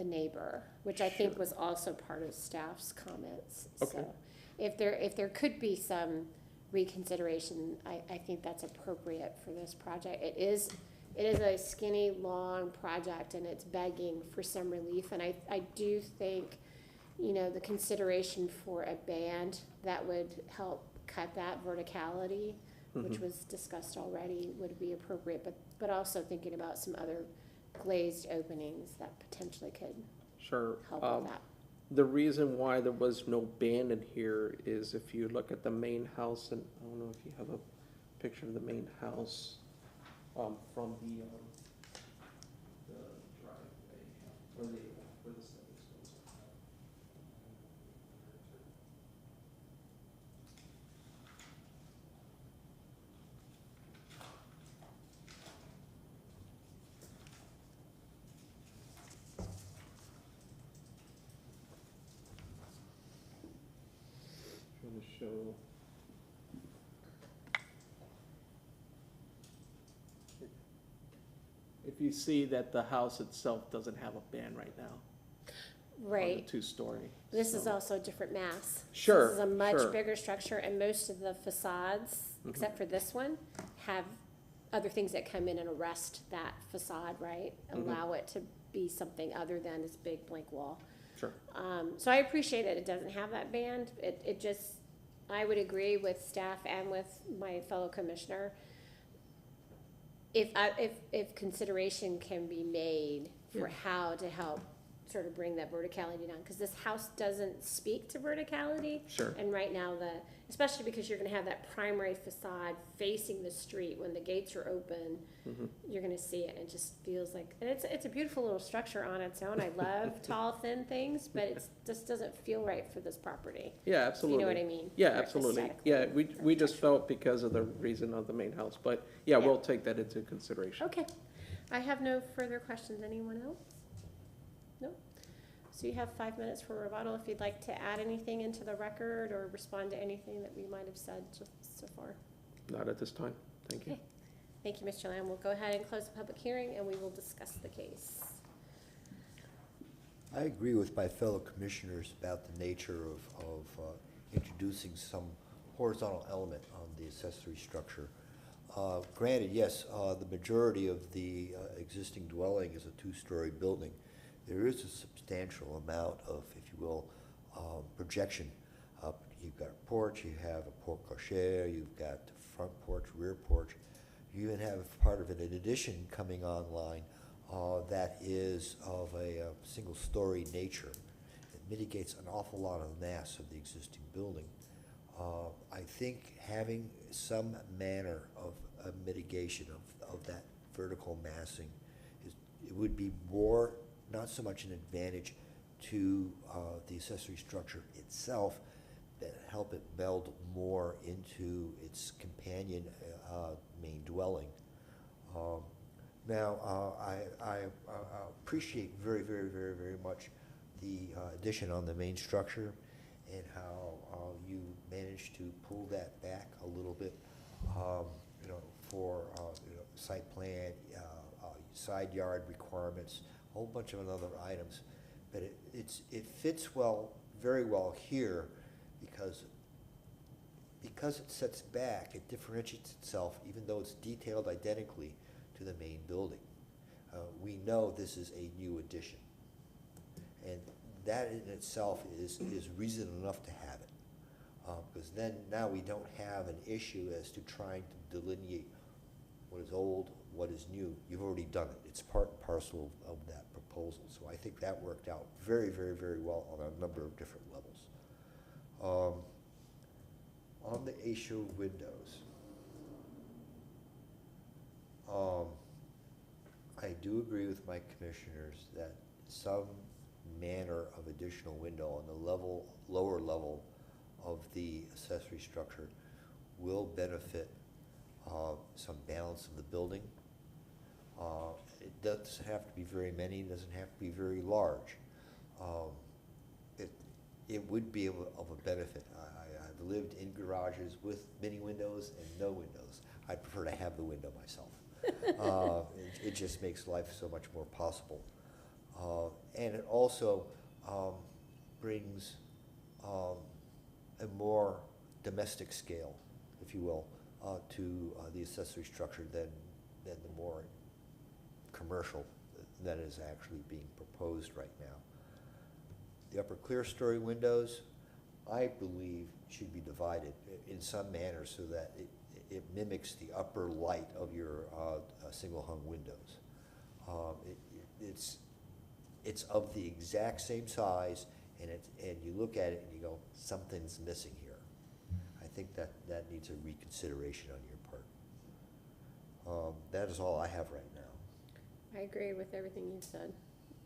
neighbor, which I think was also part of staff's comments. Okay. So if there could be some reconsideration, I think that's appropriate for this project. It is it is a skinny, long project, and it's begging for some relief. And I do think, you know, the consideration for a band that would help cut that verticality, which was discussed already, would be appropriate, but also thinking about some other glazed openings that potentially could Sure. help with that. The reason why there was no band in here is if you look at the main house, and I don't know if you have a picture of the main house, from the driveway, where the steps goes. Trying to show. If you see that the house itself doesn't have a band right now. On the Right. two-story. This is so- also a different mass. Sure, This is a much sure. bigger structure, and most of the facades, except for this one, have other things that come in and arrest that facade, right? Allow it to be something other than this big blank wall. Sure. So I appreciate it doesn't have that band. It just, I would agree with staff and with my fellow commissioner. If consideration can be made for how to help sort of bring that verticality down, because this house doesn't speak to verticality. Sure. And right now, especially because you're gonna have that primary facade facing the street, when the gates are open, you're gonna see it, and it just feels like, and it's a beautiful little structure on its own. I love tall, thin things, but it just doesn't feel right for this property. Yeah, absolutely. You know what I mean? Yeah, Or absolutely. aesthetically, Yeah, we just felt because of the reason of the main house, but yeah, Yeah. we'll take that into consideration. Okay. I have no further questions. Anyone else? No? So you have 5 minutes for rebuttal if you'd like to add anything into the record or respond to anything that we might have said just so far. Not at this time. Thank you. Okay. Thank you, Mr. Lamb. We'll go ahead and close the public hearing, and we will discuss the case. I agree with my fellow commissioners about the nature of introducing some horizontal element on the accessory structure. Granted, yes, the majority of the existing dwelling is a two-story building. There is a substantial amount of, if you will, projection up. You've got a porch, you have a porte cochere, you've got the front porch, rear porch. You even have part of an addition coming online that is of a single-story nature. It mitigates an awful lot of the mass of the existing building. I think having some manner of a mitigation of that vertical massing it would be more, not so much an advantage to the accessory structure itself, but help it meld more into its companion main dwelling. Now, I appreciate very, very, very, very much the addition on the main structure and how you managed to pull that back a little bit, you know, for site plan, side yard requirements, a whole bunch of other items. But it fits well, very well here, because it sets back, it differentiates itself, even though it's detailed identically to the main building. We know this is a new addition, and that in itself is reason enough to have it, because then now we don't have an issue as to trying to delineate what is old, what is new. You've already done it. It's part and parcel of that proposal. So I think that worked out very, very, very well on a number of different levels. On the Asia windows, I do agree with my commissioners that some manner of additional window on the lower level of the accessory structure will benefit some balance of the building. It doesn't have to be very many, it doesn't have to be very large. It would be of a benefit. I've lived in garages with many windows and no windows. I'd prefer to have the window myself. It just makes life so much more possible. And it also brings a more domestic scale, if you will, to the accessory structure than the more commercial that is actually being proposed right now. The upper clear story windows, I believe, should be divided in some manner so that it mimics the upper light of your single hung windows. It's of the exact same size, and you look at it and you go, something's missing here. I think that needs a reconsideration on your part. That is all I have right now. I agree with everything you've said.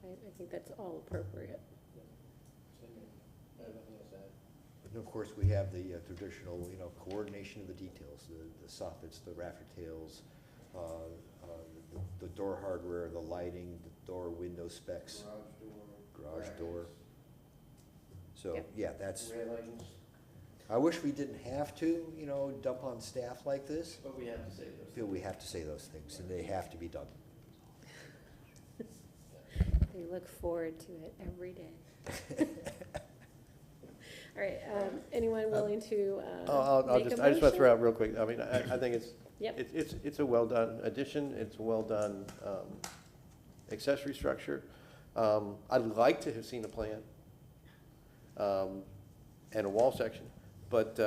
I think that's all appropriate. And of course, we have the traditional, coordination of the details, the soffits, the rafter tails, the door hardware, the lighting, the door window specs. Garage door. So, Yep. yeah, that's, I wish we didn't have to, dump on staff like this. But we have to say those. Feel we have to say those things, and they have to be done. They look forward to it every day. All right, anyone willing to I'll make a just, I just want to throw motion? out real quick, I mean, I think Yep. it's a well-done addition, it's a well-done accessory structure. I'd like to have seen a plan and a wall section, but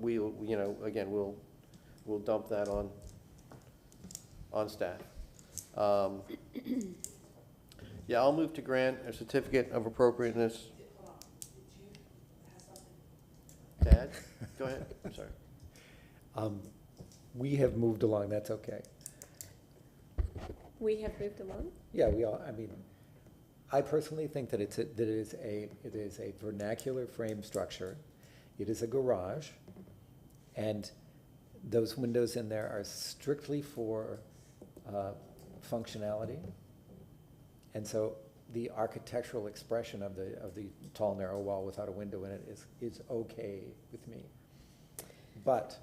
we'll, again, we'll dump that on staff. Yeah, I'll move to grant a certificate of appropriateness. Tad, go ahead, I'm sorry. We have moved along, that's okay. We have moved along? Yeah, I personally think that it is a vernacular frame structure. It is a garage, and those windows in there are strictly for functionality. And so the architectural expression of the tall, narrow wall without a window in it is okay with me. But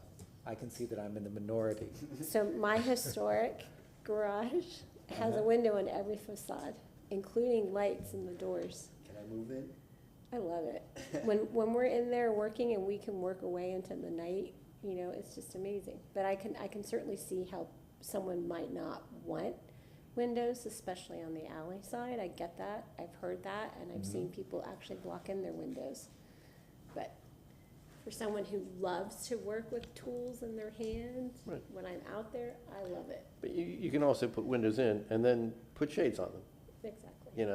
I can see that I'm in the minority. So my historic garage has a window in every facade, including lights in the doors. Can I move in? I love it. When we're in there working and we can work away into the night, it's just amazing. But I can certainly see how someone might not want windows, especially on the alley side. I get that. I've heard that, and I've seen people actually block in their windows. But for someone who loves to work with tools in their hands, Right. when I'm out there, I love it. But you can also put windows in and then put shades on them, Exactly.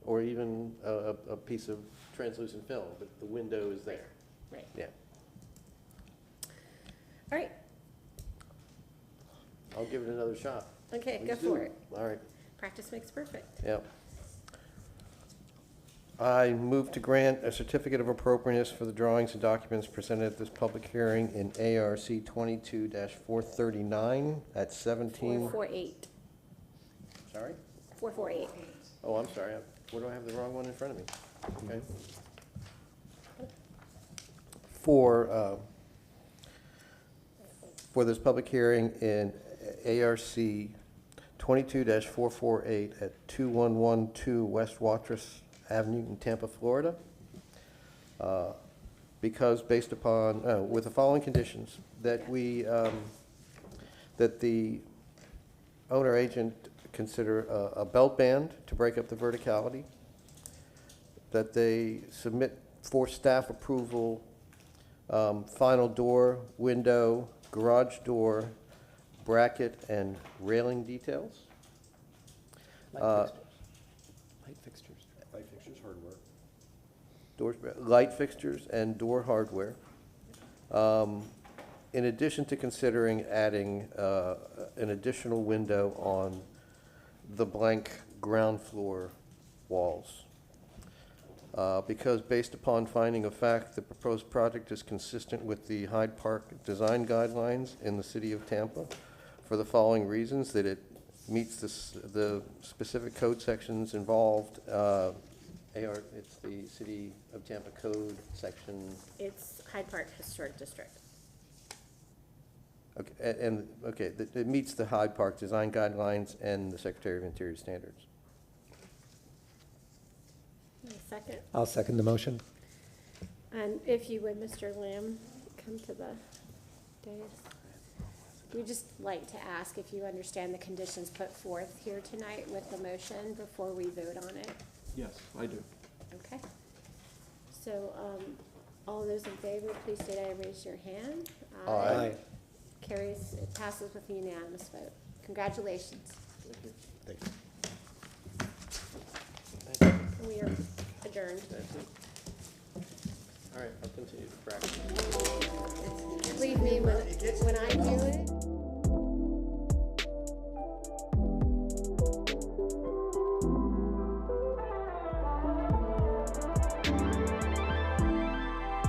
or even a piece of translucent film, but the window is there. Right. Yeah. All right. I'll give it another shot. Okay, go Please do. for it. All right, Practice makes perfect. yeah. I move to grant a certificate of appropriateness for the drawings and documents presented at this public hearing in ARC 22-439 at 17. 448. Sorry? 448. Oh, I'm sorry. What do I have the wrong one in front of me? Okay. For this public hearing in ARC 22-448 at 2112 West Watrous Avenue in Tampa, Florida. Because based upon, with the following conditions, that that the owner agent consider a belt band to break up the verticality, that they submit for staff approval final door, window, garage door, bracket, and railing details. Light fixtures. Light fixtures, hardware. Doors, light fixtures, and door hardware. In addition to considering adding an additional window on the blank ground floor walls. Because based upon finding of fact, the proposed project is consistent with the Hyde Park design guidelines in the city of Tampa for the following reasons: that it meets the specific code sections involved. It's the City of Tampa Code section. It's Hyde Park Historic District. Okay, that it meets the Hyde Park design guidelines and the Secretary of Interior standards. A second. I'll second the motion. And if you would, Mr. Lamb, come to the dais. We'd just like to ask if you understand the conditions put forth here tonight with the motion before we vote on it. Yes, I do. Okay. So, all those in favor, please state aye, raise your hand. Aye. Carries, it passes with a unanimous vote. Congratulations. Thank you. We are adjourned. That's it. All right, I'll continue to practice. Believe me, when I do it.